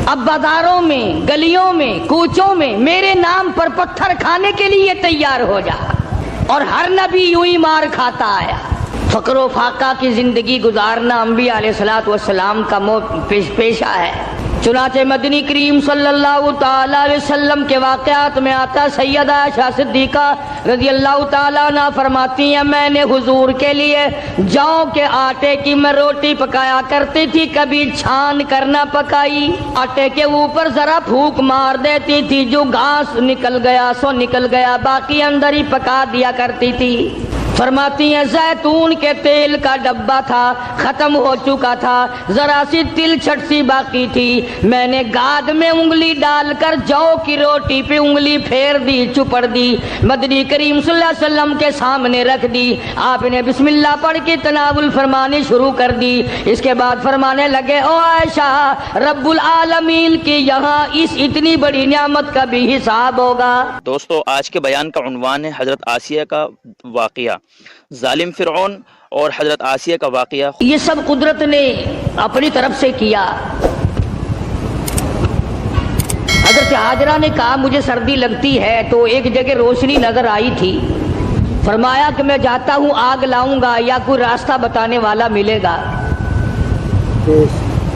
اب بازاروں میں، گلیوں میں، کوچوں میں میرے نام پر پتھر کھانے کے لیے تیار ہو جا، اور ہر نبی یوں ہی مار کھاتا آیا۔ فقر و فاقہ کی زندگی گزارنا انبیاء علیہ الصلوۃ والسلام کا پیشہ ہے۔ چنانچہ مدنی کریم صلی اللہ تعالی علیہ وسلم کے واقعات میں آتا، سیدہ عائشہ صدیقہ رضی اللہ تعالیٰ عنہ فرماتی ہیں، میں نے حضور کے لیے جوں کے آٹے کی میں روٹی پکایا کرتی تھی، کبھی چھان کر نہ پکائی، آٹے کے اوپر ذرا پھونک مار دیتی تھی، جو گھاس نکل گیا سو نکل گیا، باقی اندر ہی پکا دیا کرتی تھی۔ فرماتی ہیں زیتون کے تیل کا ڈبہ تھا، ختم ہو چکا تھا، ذرا سی تل چھٹ سی باقی تھی، میں نے گاد میں انگلی ڈال کر جو کی روٹی پہ انگلی پھیر دی، چپڑ دی، مدنی کریم صلی اللہ علیہ وسلم کے سامنے رکھ دی، آپ نے بسم اللہ پڑھ کے تناول فرمانی شروع کر دی۔ اس کے بعد فرمانے لگے، او عائشہ، رب العالمین کی یہاں اس اتنی بڑی نعمت کا بھی حساب ہوگا۔ دوستو، آج کے بیان کا عنوان ہے حضرت آسیہ کا واقعہ، ظالم فرعون اور حضرت آسیہ کا واقعہ۔ یہ سب قدرت نے اپنی طرف سے کیا۔ حضرت حاجرہ نے کہا مجھے سردی لگتی ہے، تو ایک جگہ روشنی نظر آئی تھی، فرمایا کہ میں جاتا ہوں آگ لاؤں گا یا کوئی راستہ بتانے والا ملے گا۔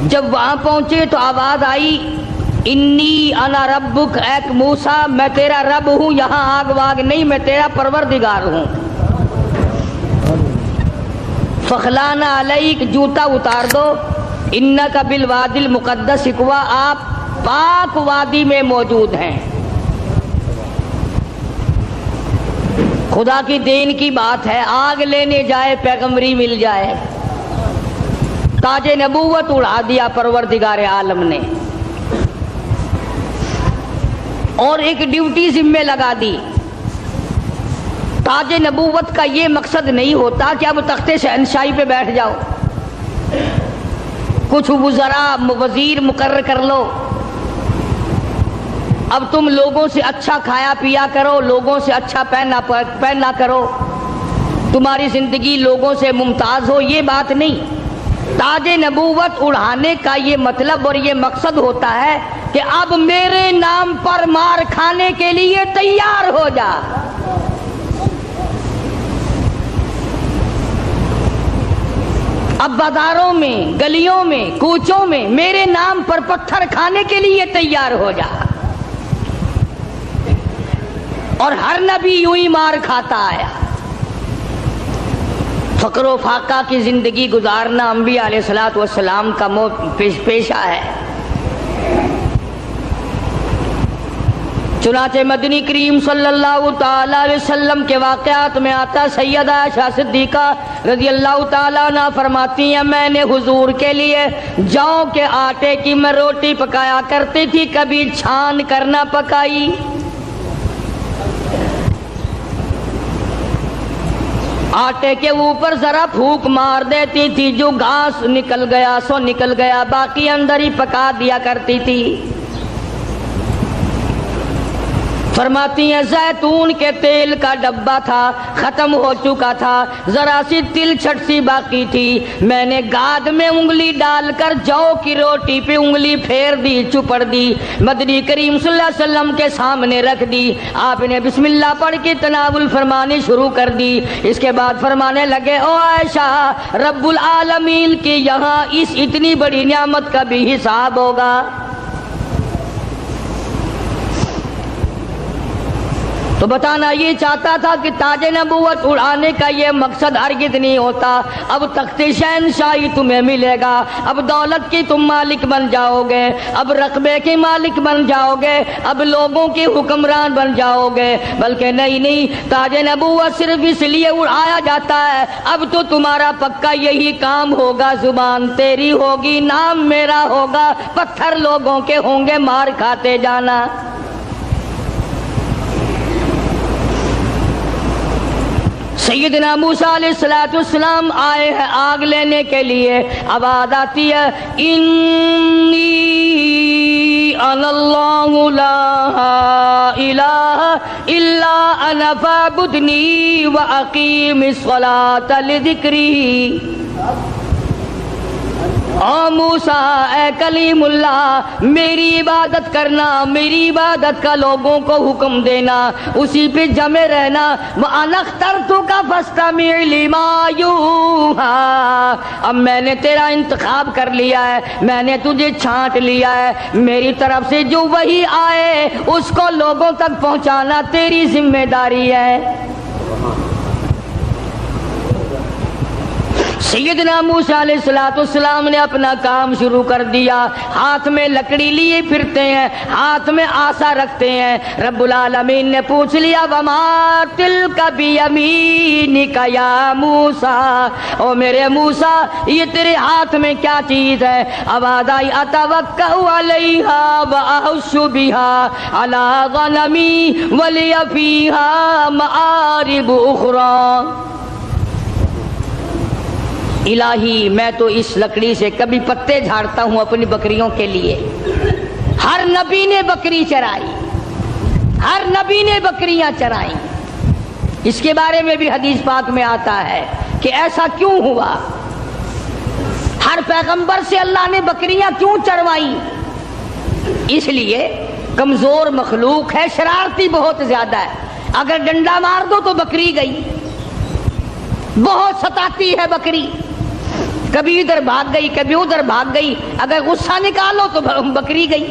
جب وہاں پہنچے تو آواز آئی، انی انا ربک، ایک موسیٰ میں تیرا رب ہوں، یہاں آگ واگ نہیں، میں تیرا پروردگار ہوں۔ فخلانا علیک، جوتا اتار دو، انکا بالوادی المقدس طویٰ، آپ پاک وادی میں موجود ہیں۔ خدا کی دین کی بات ہے، آگ لینے جائے پیغمبری مل جائے۔ تاج نبوت اڑا دیا پروردگار عالم نے، اور ایک ڈیوٹی ذمہ لگا دی۔ تاج نبوت کا یہ مقصد نہیں ہوتا کہ اب تخت شہنشاہی پہ بیٹھ جاؤ، کچھ وزراء وزیر مقرر کر لو، اب تم لوگوں سے اچھا کھایا پیا کرو، لوگوں سے اچھا پہنا کرو، تمہاری زندگی لوگوں سے ممتاز ہو، یہ بات نہیں۔ تاج نبوت اڑانے کا یہ مطلب اور یہ مقصد ہوتا ہے کہ اب میرے نام پر مار کھانے کے لیے تیار ہو جا۔ اب بازاروں میں، گلیوں میں، کوچوں میں میرے نام پر پتھر کھانے کے لیے تیار ہو جا، اور ہر نبی یوں ہی مار کھاتا آیا۔ فقر و فاقہ کی زندگی گزارنا انبیاء علیہ الصلوۃ والسلام کا پیشہ ہے۔ چنانچہ مدنی کریم صلی اللہ تعالی علیہ وسلم کے واقعات میں آتا، سیدہ عائشہ صدیقہ رضی اللہ تعالیٰ عنہ فرماتی ہیں، میں نے حضور کے لیے جوں کے آٹے کی میں روٹی پکایا کرتی تھی، کبھی چھان کر نہ پکائی، آٹے کے اوپر ذرا پھونک مار دیتی تھی، جو گھاس نکل گیا سو نکل گیا، باقی اندر ہی پکا دیا کرتی تھی۔ فرماتی ہیں زیتون کے تیل کا ڈبہ تھا، ختم ہو چکا تھا، ذرا سی تل چھٹ سی باقی تھی، میں نے گاد میں انگلی ڈال کر جو کی روٹی پہ انگلی پھیر دی، چپڑ دی، مدنی کریم صلی اللہ علیہ وسلم کے سامنے رکھ دی، آپ نے بسم اللہ پڑھ کے تناول فرمانی شروع کر دی۔ اس کے بعد فرمانے لگے، او عائشہ، رب العالمین کی یہاں اس اتنی بڑی نعمت کا بھی حساب ہوگا۔ تو بتانا یہ چاہتا تھا کہ تاج نبوت اڑانے کا یہ مقصد ہرگز نہیں ہوتا۔ اب تخت شہنشاہی تمہیں ملے گا، اب دولت کی تم مالک بن جاؤ گے، اب رقبے کے مالک بن جاؤ گے، اب لوگوں کے حکمران بن جاؤ گے، بلکہ نہیں، تاج نبوت صرف اس لیے اڑایا جاتا ہے، اب تو تمہارا پکا یہی کام ہوگا، زبان تیری ہوگی، نام میرا ہوگا، پتھر لوگوں کے ہوں گے، مار کھاتے جانا۔ سیدنا موسیٰ علیہ السلام آئے ہیں آگ لینے کے لیے، آواز آتی ہے، انی انا اللہ لا الہ الا انا فاعبدنی واقیم الصلاۃ لذکری۔ او موسیٰ اے کلیم اللہ میری عبادت کرنا، میری عبادت کا لوگوں کو حکم دینا، اسی پہ جمے رہنا۔ وَأَنَا اخْتَرْتُكَ فَاسْتَمِعْ لِمَا يُوحَىٰ، اب میں نے تیرا انتخاب کر لیا ہے، میں نے تجھے چھانٹ لیا ہے، میری طرف سے جو وحی آئے اس کو لوگوں تک پہنچانا تیری ذمہ داری ہے۔ سیدنا موسیٰ علیہ السلام نے اپنا کام شروع کر دیا، ہاتھ میں لکڑی لیے پھرتے ہیں، ہاتھ میں آسا رکھتے ہیں۔ رب العالمین نے پوچھ لیا وَمَا تِلْكَ بِيَمِينِكَ يَا مُوسَىٰ، او میرے موسیٰ یہ تیرے ہاتھ میں کیا چیز ہے؟ اوادائی اتوکّأ علیہا وأحش بها علی غنمی ولی فیہا مآرب اخری۔ الہی میں تو اس لکڑی سے کبھی پتے جھاڑتا ہوں اپنی بکریوں کے لیے۔ ہر نبی نے بکری چرائی، ہر نبی نے بکریاں چرائیں۔ اس کے بارے میں بھی حدیث پاک میں آتا ہے کہ ایسا کیوں ہوا، ہر پیغمبر سے اللہ نے بکریاں کیوں چروائیں؟ اس لیے کمزور مخلوق ہے، شرارتی بہت زیادہ ہے، اگر ڈنڈا مار دو تو بکری گئی، بہت ستاتی ہے بکری، کبھی ادھر بھاگ گئی کبھی ادھر بھاگ گئی، اگر غصہ نکالو تو بکری گئی۔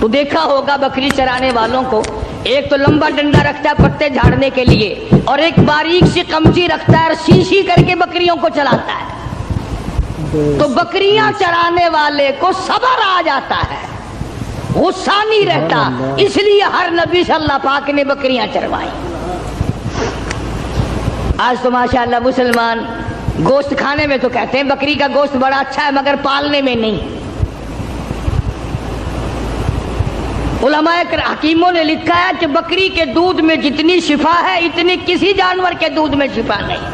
تو دیکھا ہوگا بکری چرانے والوں کو، ایک تو لمبا ڈنڈا رکھتا ہے پتے جھاڑنے کے لیے، اور ایک باریک سی قمچی رکھتا ہے اور سی کر کے بکریوں کو چلاتا ہے۔ تو بکریاں چرانے والے کو صبر آ جاتا ہے، غصہ نہیں رہتا، اس لیے ہر نبی سے اللہ پاک نے بکریاں چروائیں۔ آج تو ماشاءاللہ مسلمان گوشت کھانے میں تو کہتے ہیں بکری کا گوشت بڑا اچھا ہے، مگر پالنے میں نہیں۔ علماء حکیموں نے لکھا ہے کہ بکری کے دودھ میں جتنی شفا ہے اتنی کسی جانور کے دودھ میں شفا نہیں۔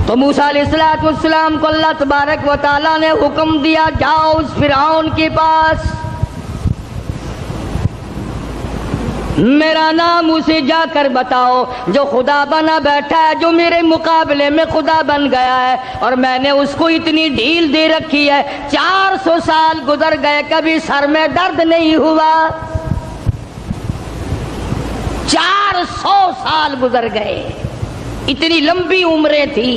تو موسیٰ علیہ السلام کو اللہ تبارک و تعالیٰ نے حکم دیا جاؤ اس فرعون کے پاس، میرا نام اسے جا کر بتاؤ جو خدا بنا بیٹھا ہے، جو میرے مقابلے میں خدا بن گیا ہے، اور میں نے اس کو اتنی ڈھیل دے رکھی ہے، 400 سال گزر گئے کبھی سر میں درد نہیں ہوا، 400 سال گزر گئے، اتنی لمبی عمریں تھی۔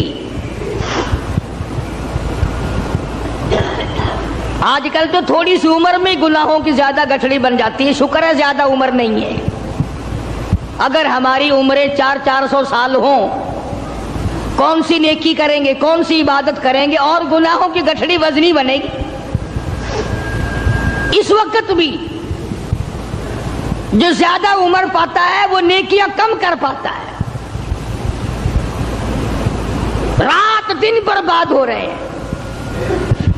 آج کل تو تھوڑی سی عمر میں گناہوں کی زیادہ گٹھڑی بن جاتی ہے، شکر ہے زیادہ عمر نہیں ہے۔ اگر ہماری عمریں 400 سال ہوں، کون سی نیکی کریں گے، کون سی عبادت کریں گے، اور گناہوں کی گٹھڑی وزنی بنے گی۔ اس وقت بھی جو زیادہ عمر پاتا ہے وہ نیکیاں کم کر پاتا ہے، رات دن برباد ہو رہے ہیں۔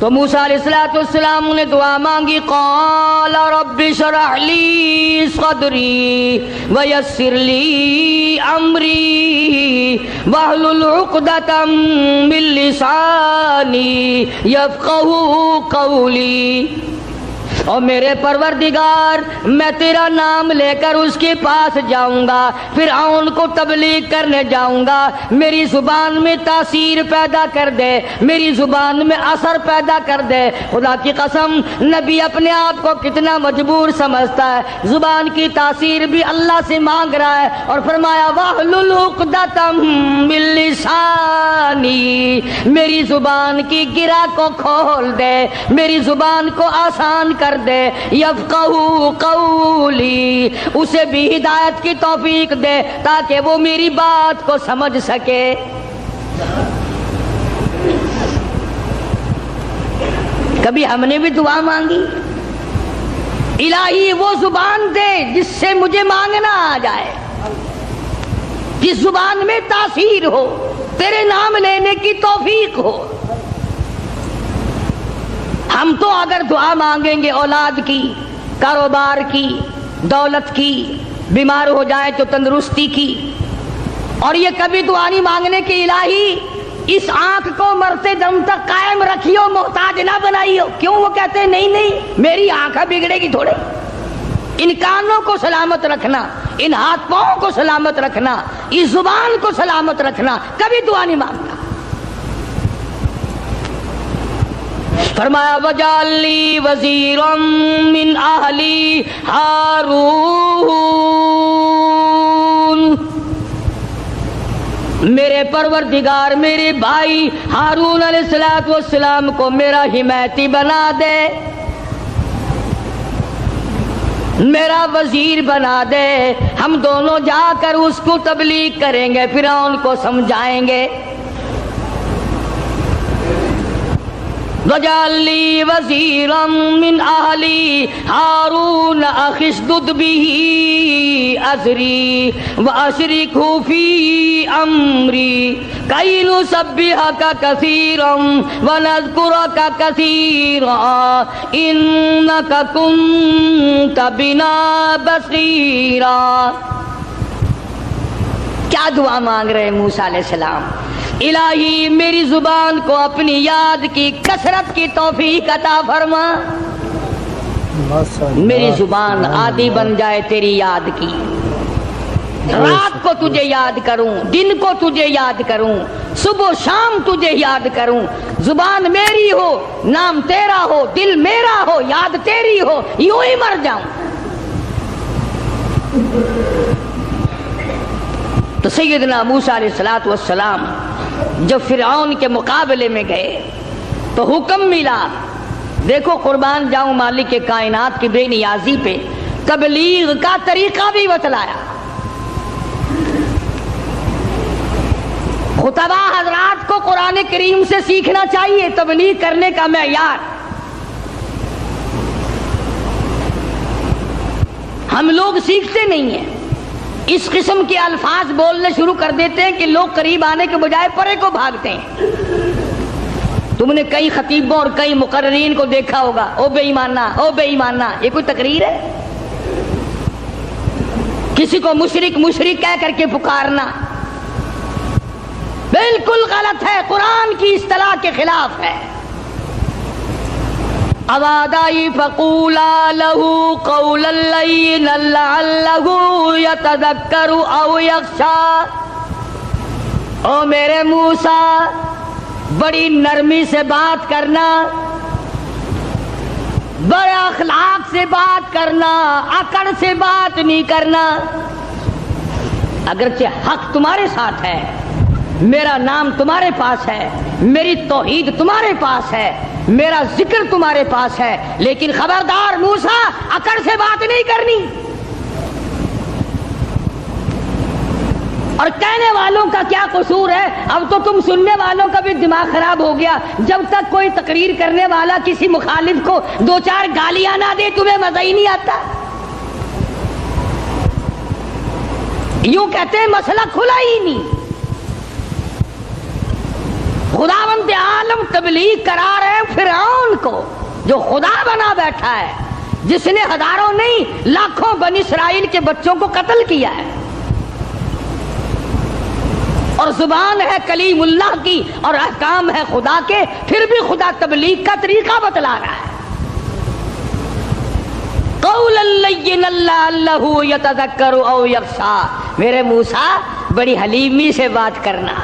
تو موسیٰ علیہ السلام نے دعا مانگی، قال رب اشرح لی صدری ویسر لی امری واحلل عقدۃ من لسانی یفقہوا قولی۔ اور میرے پروردگار میں تیرا نام لے کر اس کے پاس جاؤں گا، فرعون کو تبلیغ کرنے جاؤں گا، میری زبان میں تاثیر پیدا کر دے، میری زبان میں اثر پیدا کر دے۔ خدا کی قسم نبی اپنے آپ کو کتنا مجبور سمجھتا ہے، زبان کی تاثیر بھی اللہ سے مانگ رہا ہے، اور فرمایا واحلل عقدۃ من لسانی، میری زبان کی گرہ کو کھول دے، میری زبان کو آسان کر دے، یفقہوا قولی، اسے بھی ہدایت کی توفیق دے تاکہ وہ میری بات کو سمجھ سکے۔ کبھی ہم نے بھی دعا مانگی، الہی وہ زبان دے جس سے مجھے مانگنا آ جائے، جس زبان میں تاثیر ہو، تیرے نام لینے کی توفیق ہو۔ ہم تو اگر دعا مانگیں گے اولاد کی، کاروبار کی، دولت کی، بیمار ہو جائے تو تندرستی کی، اور یہ کبھی دعا نہیں مانگنے کے الہی اس آنکھ کو مرتے دم تک قائم رکھیو، محتاج نہ بنائیو۔ کیوں؟ وہ کہتے ہیں نہیں نہیں میری آنکھ بگڑے گی تھوڑے، ان کانوں کو سلامت رکھنا، ان ہاتھ پاؤں کو سلامت رکھنا، اس زبان کو سلامت رکھنا، کبھی دعا نہیں مانگتا۔ فرمایا وَجَعَلْ لِي وَزِيرًا مِّنْ أَهْلِي ہارون، میرے پروردگار میرے بھائی ہارون علیہ السلام کو میرا حمایتی بنا دے، میرا وزیر بنا دے، ہم دونوں جا کر اس کو تبلیغ کریں گے، فرعون کو سمجھائیں گے۔ وَجَعَلْ لِي وَزِيرًا مِّنْ أَهْلِي هَارُونَ أَخِشْدُدْ بِهِ أَزْرِي وَأَشْرِكْهُ فِي أَمْرِي كَيْ نُسَبِّحَكَ كَثِيرًا وَنَذْكُرَكَ كَثِيرًا إِنَّكَ كُنتَ بِنَا بَصِيرًا۔ کیا دعا مانگ رہے ہیں موسیٰ علیہ السلام؟ الہی میری زبان کو اپنی یاد کی کثرت کی توفیق عطا فرما، میری زبان عادی بن جائے تیری یاد کی، رات کو تجھے یاد کروں، دن کو تجھے یاد کروں، صبح و شام تجھے یاد کروں، زبان میری ہو، نام تیرا ہو، دل میرا ہو، یاد تیری ہو، یوں ہی مر جاؤں۔ تو سیدنا موسیٰ علیہ السلام جب فرعون کے مقابلے میں گئے تو حکم ملا، دیکھو قربان جاؤں مالک کے کائنات کی بے نیازی پہ تبلیغ کا طریقہ بھی بتلایا۔ خطبہ حضرات کو قرآن کریم سے سیکھنا چاہیے تبلیغ کرنے کا معیار۔ ہم لوگ سیکھتے نہیں ہیں، اس قسم کے الفاظ بولنے شروع کر دیتے ہیں کہ لوگ قریب آنے کے بجائے پرے کو بھاگتے ہیں۔ تم نے کئی خطیبوں اور کئی مقررین کو دیکھا ہوگا، او بے ایمانہ او بے ایمانہ، یہ کوئی تقریر ہے؟ کسی کو مشرک کہہ کر کے پکارنا بالکل غلط ہے، قرآن کی اصطلاح کے خلاف ہے۔ اوادائی فقولا لہو قولا لینا لعلہ یتذکر او یخشی، او میرے موسیٰ بڑی نرمی سے بات کرنا، بڑے اخلاق سے بات کرنا، اکڑ سے بات نہیں کرنا۔ اگرچہ حق تمہارے ساتھ ہے، میرا نام تمہارے پاس ہے، میری توحید تمہارے پاس ہے، میرا ذکر تمہارے پاس ہے، لیکن خبردار موسیٰ اکڑ سے بات نہیں کرنی۔ اور کہنے والوں کا کیا قصور ہے؟ اب تو تم سننے والوں کا بھی دماغ خراب ہو گیا، جب تک کوئی تقریر کرنے والا کسی مخالف کو دو چار گالیاں نہ دے تمہیں مزہ ہی نہیں آتا۔ یوں کہتے ہیں مسئلہ کھلا ہی نہیں۔ خداوند عالم تبلیغ کرا رہے فرعون کو جو خدا بنا بیٹھا ہے، جس نے ہزاروں نہیں لاکھوں بنی اسرائیل کے بچوں کو قتل کیا ہے، اور زبان ہے کلیم اللہ کی اور احکام ہے خدا کے، پھر بھی خدا تبلیغ کا طریقہ بتلا رہا ہے۔ قولا لینا لعلہ یتذکر او یخشی، میرے موسیٰ بڑی حلیمی سے بات کرنا،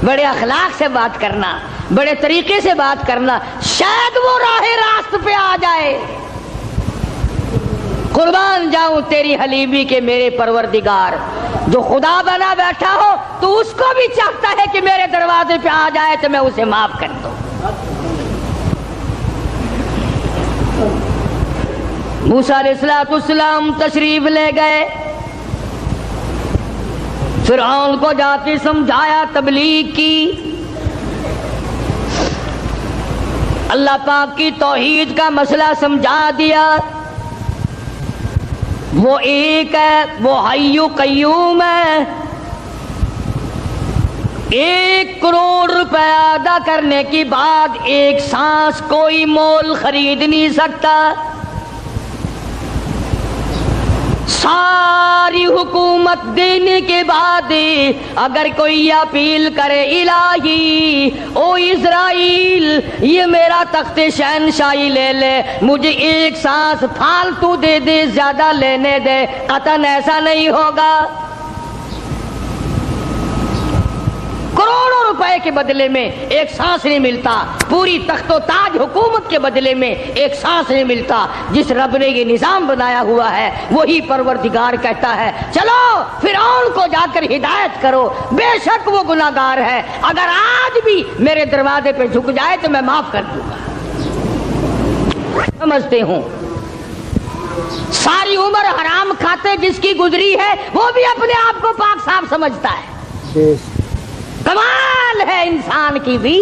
بڑے اخلاق سے بات کرنا، بڑے طریقے سے بات کرنا، شاید وہ راہ راست پہ آ جائے۔ قربان جاؤں تیری حلیمی کے میرے پروردگار، جو خدا بنا بیٹھا ہو تو اس کو بھی چاہتا ہے کہ میرے دروازے پہ آ جائے تو میں اسے معاف کر دوں۔ موسیٰ علیہ السلام تشریف لے گئے، فرعون کو جا کے سمجھایا، تبلیغ کی، اللہ پاک کی توحید کا مسئلہ سمجھا دیا۔ وہ ایک ہے، وہ حی قیوم ہے، 1 کروڑ روپے ادا کرنے کی بعد ایک سانس کوئی مول خرید نہیں سکتا۔ ساری حکومت دینے کے بعد اگر کوئی اپیل کرے الہی او اسرائیل یہ میرا تخت شہنشاہی لے لے، مجھے ایک سانس پھالتو دے دے، زیادہ لینے دے، قطعاً ایسا نہیں ہوگا۔ کروڑوں روپے کے بدلے میں ایک سانس نہیں ملتا، پوری تخت و تاج حکومت کے بدلے میں ایک سانس نہیں ملتا۔ جس رب نے یہ نظام بنایا ہوا ہے وہی پروردگار کہتا ہے چلو فرعون کو جا کر ہدایت کرو، بے شک وہ گناہگار ہے، اگر آج بھی میرے دروازے پہ جھک جائے تو میں معاف کر دوں گا۔ سمجھتے ہوں ساری عمر حرام کھاتے جس کی گزری ہے وہ بھی اپنے آپ کو پاک صاف سمجھتا ہے۔ کمال ہے انسان کی بھی،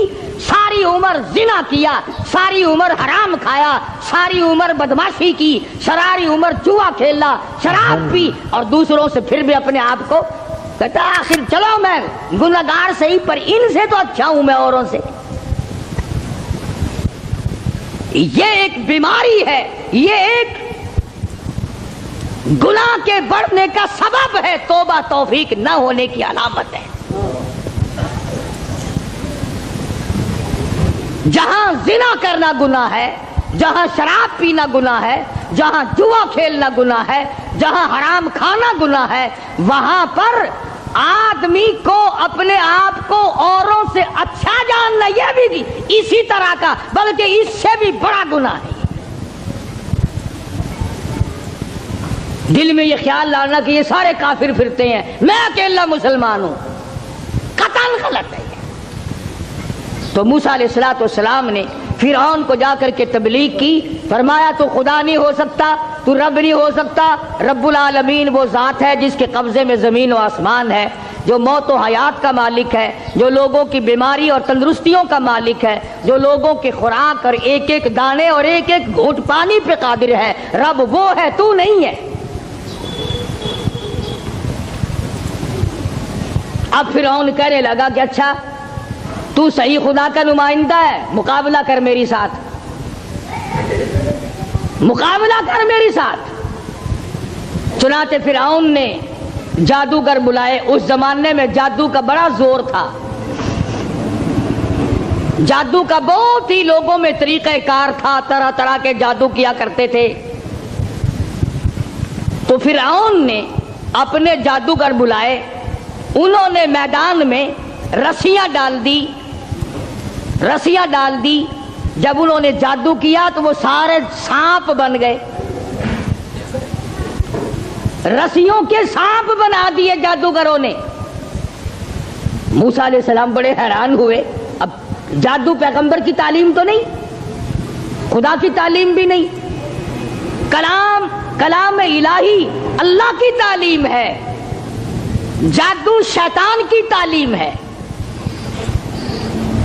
ساری عمر زنا کیا، ساری عمر حرام کھایا، ساری عمر بدماشی کی، ساری عمر جوا کھیلا، شراب پی، اور دوسروں سے پھر بھی اپنے آپ کو کہتا آخر چلو میں گناہگار صحیح پر ان سے تو اچھا ہوں میں اوروں سے۔ یہ ایک بیماری ہے، یہ ایک گناہ کے بڑھنے کا سبب ہے، توبہ توفیق نہ ہونے کی علامت ہے۔ جہاں زنا کرنا گناہ ہے، جہاں شراب پینا گناہ ہے، جہاں جوا کھیلنا گناہ ہے، جہاں حرام کھانا گناہ ہے، وہاں پر آدمی کو اپنے آپ کو اوروں سے اچھا جاننا یہ بھی اسی طرح کا بلکہ اس سے بھی بڑا گناہ ہے۔ دل میں یہ خیال لانا کہ یہ سارے کافر پھرتے ہیں، میں اکیلا مسلمان ہوں، قطعاً غلط ہے۔ تو موسیٰ علیہ السلام نے فرعون کو جا کر کے تبلیغ کی، فرمایا تو خدا نہیں ہو سکتا، تو رب نہیں ہو سکتا، رب العالمین وہ ذات ہے جس کے قبضے میں زمین و آسمان ہے، جو موت و حیات کا مالک ہے، جو لوگوں کی بیماری اور تندرستیوں کا مالک ہے، جو لوگوں کی خوراک اور ایک ایک دانے اور ایک ایک گھونٹ پانی پہ قادر ہے، رب وہ ہے، تو نہیں ہے۔ اب فرعون کہنے لگا کہ اچھا تو صحیح خدا کا نمائندہ ہے، مقابلہ کر میری ساتھ، مقابلہ کر میری ساتھ۔ چنانچہ فرعون نے جادوگر بلائے۔ اس زمانے میں جادو کا بڑا زور تھا، جادو کا بہت ہی لوگوں میں طریقہ کار تھا، طرح طرح کے جادو کیا کرتے تھے۔ تو فرعون نے اپنے جادوگر بلائے، انہوں نے میدان میں رسیاں ڈال دی، رسیاں ڈال دی۔ جب انہوں نے جادو کیا تو وہ سارے سانپ بن گئے، رسیوں کے سانپ بنا دیے جادوگروں نے۔ موسیٰ علیہ السلام بڑے حیران ہوئے، اب جادو پیغمبر کی تعلیم تو نہیں، خدا کی تعلیم بھی نہیں، کلام الہی اللہ کی تعلیم ہے، جادو شیطان کی تعلیم ہے،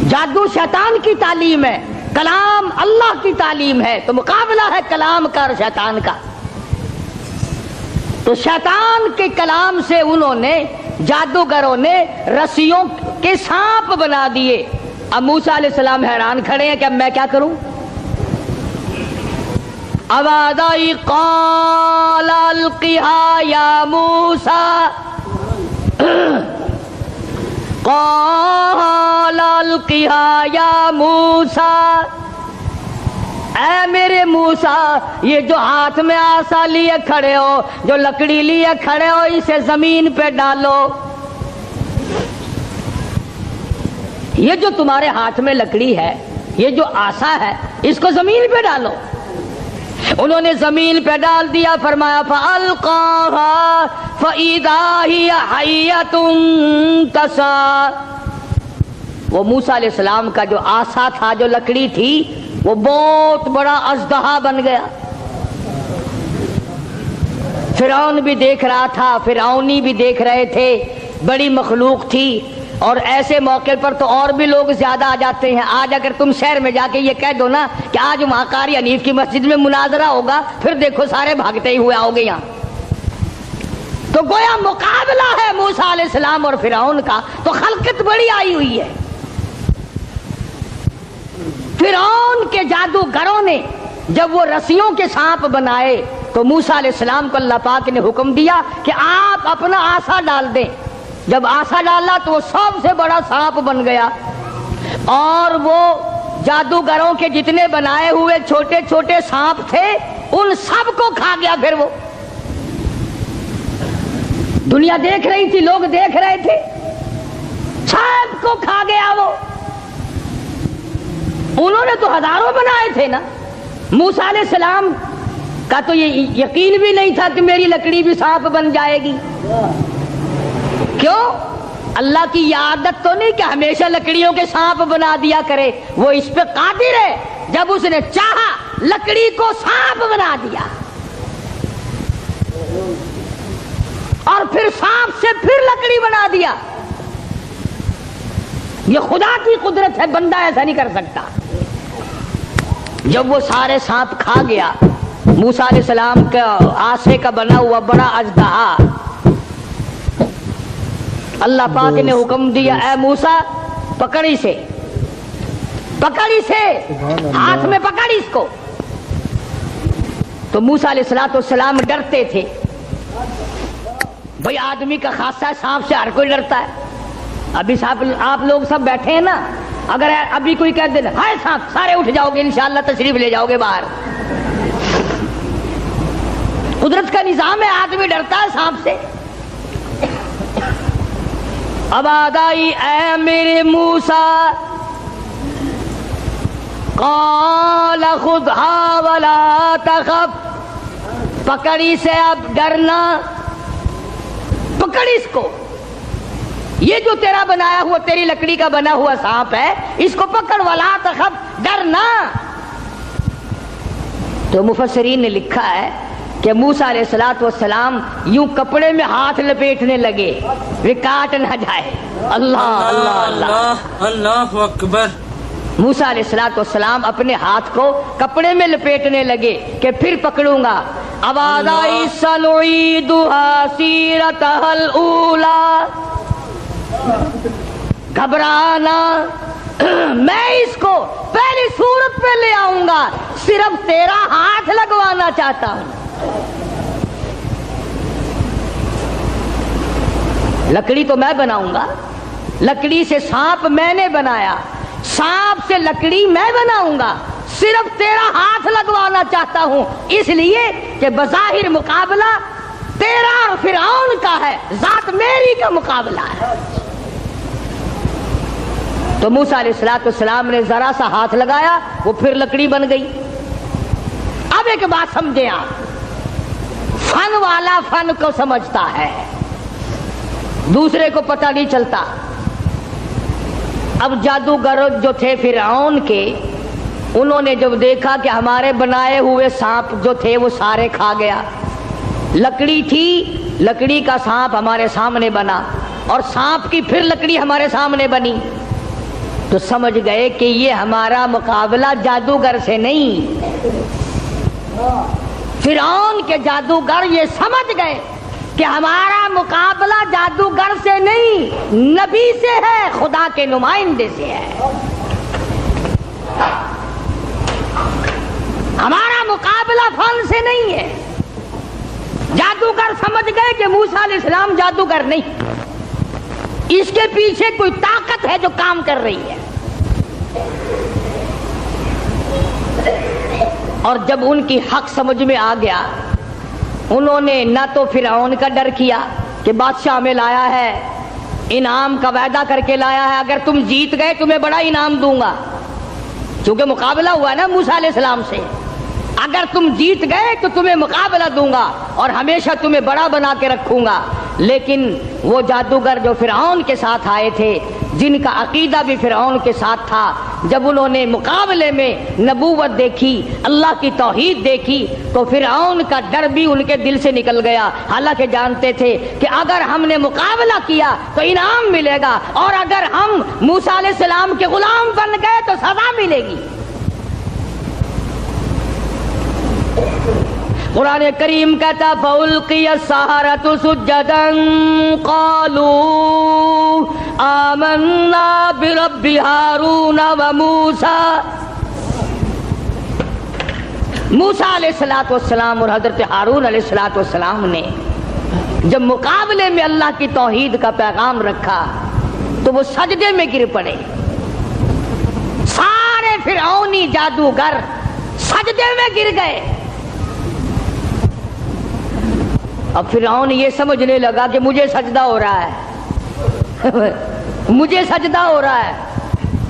جادو شیطان کی تعلیم ہے، کلام اللہ کی تعلیم ہے، تو مقابلہ ہے کلام کا اور شیطان کا۔ تو شیطان کے کلام سے انہوں نے جادوگروں نے رسیوں کے سانپ بنا دیے۔ اب موسیٰ علیہ السلام حیران کھڑے ہیں کہ اب میں کیا کروں؟ آواز آئی قال القها یا موسیٰ، قال القها یا موسیٰ، اے میرے موسیٰ یہ جو ہاتھ میں آسا لیے کھڑے ہو، جو لکڑی لیے کھڑے ہو، اسے زمین پہ ڈالو۔ یہ جو تمہارے ہاتھ میں لکڑی ہے، یہ جو آسا ہے، اس کو زمین پہ ڈالو۔ انہوں نے زمین پہ ڈال دیا، فرمایا فَأَلْقَاهَا فَإِذَا هِيَ حَيَّةٌ تَسْعَىٰ۔ وہ موسیٰ علیہ السلام کا جو آسا تھا، جو لکڑی تھی، وہ بہت بڑا اژدہا بن گیا۔ فرعون بھی دیکھ رہا تھا، فرعونی بھی دیکھ رہے تھے، بڑی مخلوق تھی۔ اور ایسے موقع پر تو اور بھی لوگ زیادہ آ جاتے ہیں۔ آج اگر تم شہر میں جا کے یہ کہہ دو نا کہ آج وہاں قاری حنیف کی مسجد میں مناظرہ ہوگا، پھر دیکھو سارے بھاگتے ہی ہوئے آؤ گے یہاں۔ تو گویا مقابلہ ہے موسیٰ علیہ السلام اور فرعون کا، تو خلقت بڑی آئی ہوئی ہے۔ فرعون کے جادوگروں نے جب وہ رسیوں کے سانپ بنائے تو موسیٰ علیہ السلام کو اللہ پاک نے حکم دیا کہ آپ اپنا عصا ڈال دیں. جب عصا ڈالا تو وہ سب سے بڑا سانپ بن گیا اور وہ جادوگروں کے جتنے بنائے ہوئے چھوٹے چھوٹے سانپ تھے ان سب کو کھا گیا. پھر وہ دنیا دیکھ رہی تھی, لوگ دیکھ رہے تھے, سب کو کھا گیا وہ. انہوں نے تو ہزاروں بنائے تھے نا. موسیٰ علیہ السلام کا تو یہ یقین بھی نہیں تھا کہ میری لکڑی بھی سانپ بن جائے گی. کیوں؟ اللہ کی یہ عادت تو نہیں کہ ہمیشہ لکڑیوں کے سانپ بنا دیا کرے, وہ اس پہ قادر ہے. جب اس نے چاہا لکڑی کو سانپ بنا دیا اور پھر سانپ سے پھر لکڑی بنا دیا. یہ خدا کی قدرت ہے, بندہ ایسا نہیں کر سکتا. جب وہ سارے سانپ کھا گیا, موسیٰ علیہ السلام کا آسے کا بنا ہوا بڑا اژدہا, اللہ پاک نے حکم دیا اے موسیٰ پکڑ اسے, پکڑ اسے, ہاتھ میں پکڑ اس کو. تو موسیٰ علیہ السلام ڈرتے تھے. بھئی آدمی کا خاصہ سانپ سے ہر کوئی ڈرتا ہے. ابھی آپ لوگ سب بیٹھے ہیں نا, اگر ابھی کوئی کہہ دے ہائے سانپ, سارے اٹھ جاؤ گے, انشاءاللہ تشریف لے جاؤ گے باہر. قدرت کا نظام ہے, آدمی ڈرتا ہے سانپ سے. اب آگائی اے میرے موسیٰ, قال خذھا ولا تخف, پکڑی سے اب ڈرنا, پکڑ اس کو. یہ جو تیرا بنایا ہوا, تیری لکڑی کا بنا ہوا سانپ ہے, اس کو پکڑ, ولا تخف, ڈرنا. تو مفسرین نے لکھا ہے کہ موسیٰ علیہ السلام یوں کپڑے میں ہاتھ لپیٹنے لگے وہ کاٹ نہ جائے. اللہ اللہ اللہ اللہ اکبر. موسیٰ علیہ السلام اپنے ہاتھ کو کپڑے میں لپیٹنے لگے کہ پھر پکڑوں گا. آواز آئی سنعیدھا سیرتھا الاولی, گھبرانا, میں اس کو پہلی صورت پہ لے آؤں گا, صرف تیرا ہاتھ لگوانا چاہتا ہوں. لکڑی تو میں بناؤں گا, لکڑی سے سانپ میں نے بنایا, سانپ سے لکڑی میں بناؤں گا, صرف تیرا ہاتھ لگوانا چاہتا ہوں, اس لیے کہ بظاہر مقابلہ تیرا اور فرعون کا ہے, ذات میری کا مقابلہ ہے. تو موسیٰ علیہ السلام نے ذرا سا ہاتھ لگایا, وہ پھر لکڑی بن گئی. اب ایک بات سمجھیں آپ, فن والا فن کو سمجھتا ہے, دوسرے کو پتہ نہیں چلتا. اب جادوگر جو تھے فرعون کے, انہوں نے جب دیکھا کہ ہمارے بنائے ہوئے سانپ جو تھے وہ سارے کھا گیا, لکڑی تھی, لکڑی کا سانپ ہمارے سامنے بنا اور سانپ کی پھر لکڑی ہمارے سامنے بنی, تو سمجھ گئے کہ یہ ہمارا مقابلہ جادوگر سے نہیں. فرعون کے جادوگر یہ سمجھ گئے کہ ہمارا مقابلہ جادوگر سے نہیں, نبی سے ہے, خدا کے نمائندے سے ہے. ہمارا مقابلہ فن سے نہیں ہے. جادوگر سمجھ گئے کہ موسیٰ علیہ السلام جادوگر نہیں, اس کے پیچھے کوئی طاقت ہے جو کام کر رہی ہے. اور جب ان کی حق سمجھ میں آ گیا, انہوں نے نہ تو فرعون کا ڈر کیا کہ بادشاہ میں لایا ہے, انعام کا وعدہ کر کے لایا ہے, اگر تم جیت گئے تمہیں بڑا انعام دوں گا, چونکہ مقابلہ ہوا نا موسیٰ علیہ السلام سے, اگر تم جیت گئے تو تمہیں مقابلہ دوں گا اور ہمیشہ تمہیں بڑا بنا کے رکھوں گا. لیکن وہ جادوگر جو فرعون کے ساتھ آئے تھے, جن کا عقیدہ بھی فرعون کے ساتھ تھا, جب انہوں نے مقابلے میں نبوت دیکھی, اللہ کی توحید دیکھی, تو فرعون کا ڈر بھی ان کے دل سے نکل گیا. حالانکہ جانتے تھے کہ اگر ہم نے مقابلہ کیا تو انعام ملے گا, اور اگر ہم موسیٰ علیہ السلام کے غلام بن گئے تو سزا ملے گی. قرآن کریم کہتا فَأُلْقِيَ السَّحَرَةُ سُجَّدًا قَالُوا آمَنَّا بِرَبِّ هَارُونَ وَمُوسَى. موسیٰ علیہ السلام اور حضرت ہارون علیہ السلام نے جب مقابلے میں اللہ کی توحید کا پیغام رکھا تو وہ سجدے میں گر پڑے. سارے فرعونی جادوگر سجدے میں گر گئے. اب فرعون یہ سمجھنے لگا کہ مجھے سجدہ ہو رہا ہے مجھے سجدہ ہو رہا ہے.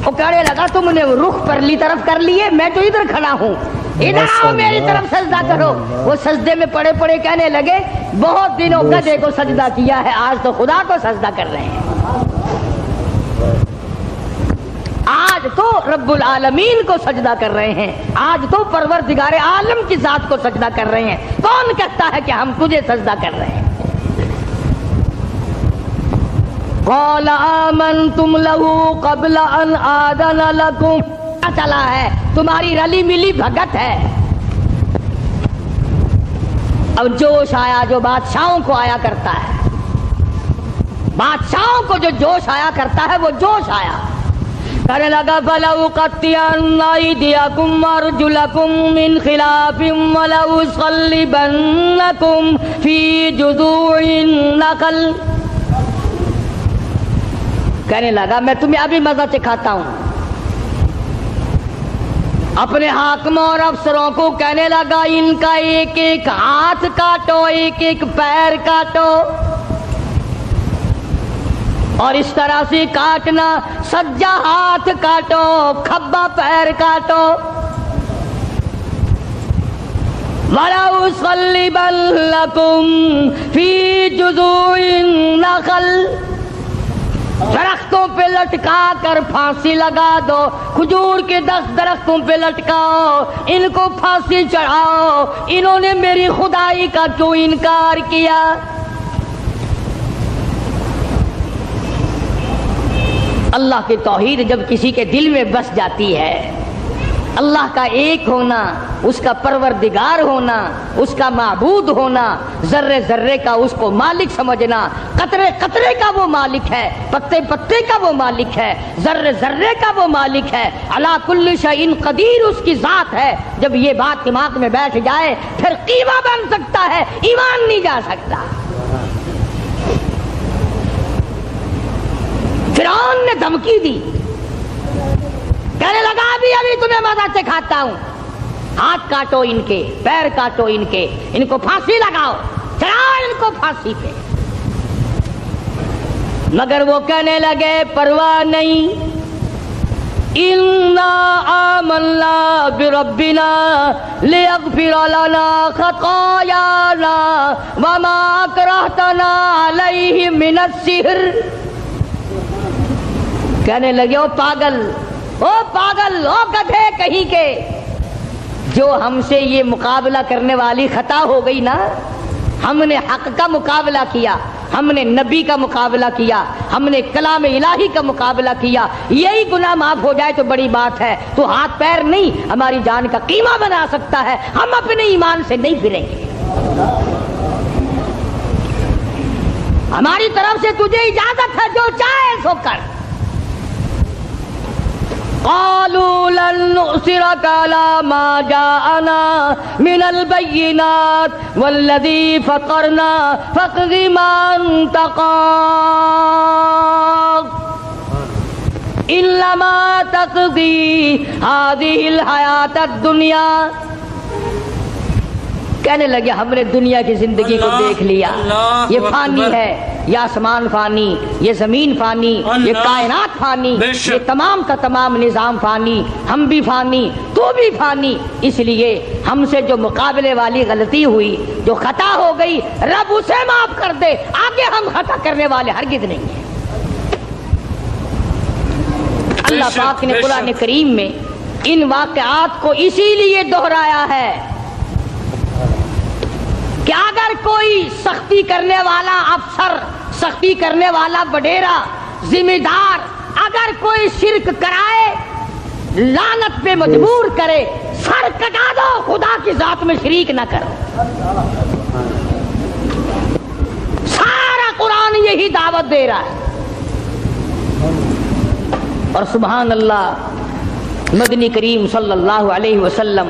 وہ کہنے لگا تم نے رخ پرلی طرف کر لیے, میں تو ادھر کھڑا ہوں, ادھر آؤ میری طرف سجدہ کرو. وہ سجدے میں پڑے پڑے کہنے لگے بہت دنوں گدھے کو سجدہ کیا ہے, آج تو خدا کو سجدہ کر رہے ہیں, آج تو رب العالمین کو سجدہ کر رہے ہیں, آج تو پروردگار عالم کی ذات کو سجدہ کر رہے ہیں. کون کہتا ہے کہ ہم تجھے سجدہ کر رہے ہیں؟ قال آمنتم له قبل ان آذن لكم. چلا ہے تمہاری رلی ملی بھگت ہے. اب جوش آیا جو بادشاہوں کو آیا کرتا ہے, بادشاہوں کو جو جوش آیا کرتا ہے وہ جوش آیا. کہنے لگا فَلَأُقَطِّعَنَّ أَيْدِيَكُمْ وَأَرْجُلَكُمْ مِنْ خِلَافٍ وَلَأُصَلِّبَنَّكُمْ فِي جُذُوعِ النَّخْلِ. کہنے لگا میں تمہیں ابھی مزہ چکھاتا ہوں. اپنے حاکموں اور افسروں کو کہنے لگا ان کا ایک ایک ہاتھ کاٹو, ایک ایک پیر کاٹو, اور اس طرح سے کاٹنا سجا ہاتھ کاٹو, کھبا پیر کاٹو. وَلَأُصَلِّبَنَّكُمْ فِي جُذُوعِ النَّخْلِ. درختوں پہ لٹکا کر پھانسی لگا دو, کھجور کے 10 درختوں پہ لٹکاؤ, ان کو پھانسی چڑھاؤ. انہوں نے میری خدائی کا کیوں انکار کیا؟ اللہ کی توحید جب کسی کے دل میں بس جاتی ہے, اللہ کا ایک ہونا, اس کا پروردگار ہونا, اس کا معبود ہونا, ذرے ذرے کا اس کو مالک سمجھنا, قطرے قطرے کا وہ مالک ہے, پتے پتے کا وہ مالک ہے, ذرے ذرے کا وہ مالک ہے, علی کل شیء قدیر اس کی ذات ہے. جب یہ بات دماغ میں بیٹھ جائے پھر قیمہ بن سکتا ہے, ایمان نہیں جا سکتا. فرعون نے دھمکی دی, کہنے لگا ابھی تمہیں مزہ چکھاتا ہوں, ہاتھ کاٹو ان کے, پیر کاٹو ان کے, ان کو پھانسی لگاؤ, چڑھاؤ ان کو پھانسی پہ. مگر وہ کہنے لگے پرواہ نہیں, اِنَّا آمَنَّا بِرَبِّنَا لِيَغْفِرَ لَنَا خَطَايَانَا وَمَا أَكْرَهْتَنَا عَلَيْهِ مِنَ السِّحْرِ. کہنے لگے او پاگل, او پاگل, او گدھے کہیں کے, جو ہم سے یہ مقابلہ کرنے والی خطا ہو گئی نا, ہم نے حق کا مقابلہ کیا, ہم نے نبی کا مقابلہ کیا, ہم نے کلام الہی کا مقابلہ کیا, یہی گناہ معاف ہو جائے تو بڑی بات ہے. تو ہاتھ پیر نہیں ہماری جان کا قیمہ بنا سکتا ہے, ہم اپنے ایمان سے نہیں پھریں گے. ہماری طرف سے تجھے اجازت ہے, جو چاہے سو کر. قالوا لن نؤثرك على ما جاءنا من البينات والذي فطرنا فاقض ما انت قاض إنما تقضي هذه الحياة الدنيا. کہنے لگے ہم نے دنیا کی زندگی کو دیکھ لیا, یہ فانی ہے, یہ آسمان فانی, یہ زمین فانی, یہ کائنات فانی, یہ تمام کا تمام نظام فانی, ہم بھی فانی, تو بھی فانی. اس لیے ہم سے جو مقابلے والی غلطی ہوئی, جو خطا ہو گئی, رب اسے معاف کر دے, آگے ہم خطا کرنے والے ہرگز نہیں ہیں. اللہ پاک نے قرآن کریم میں ان واقعات کو اسی لیے دہرایا ہے کہ اگر کوئی سختی کرنے والا افسر, سختی کرنے والا وڈیرا, ذمہ دار اگر کوئی شرک کرائے, لعنت پہ مجبور کرے, سر کٹا دو, خدا کی ذات میں شریک نہ کرو. سارا قرآن یہی دعوت دے رہا ہے. اور سبحان اللہ, مدنی کریم صلی اللہ علیہ وسلم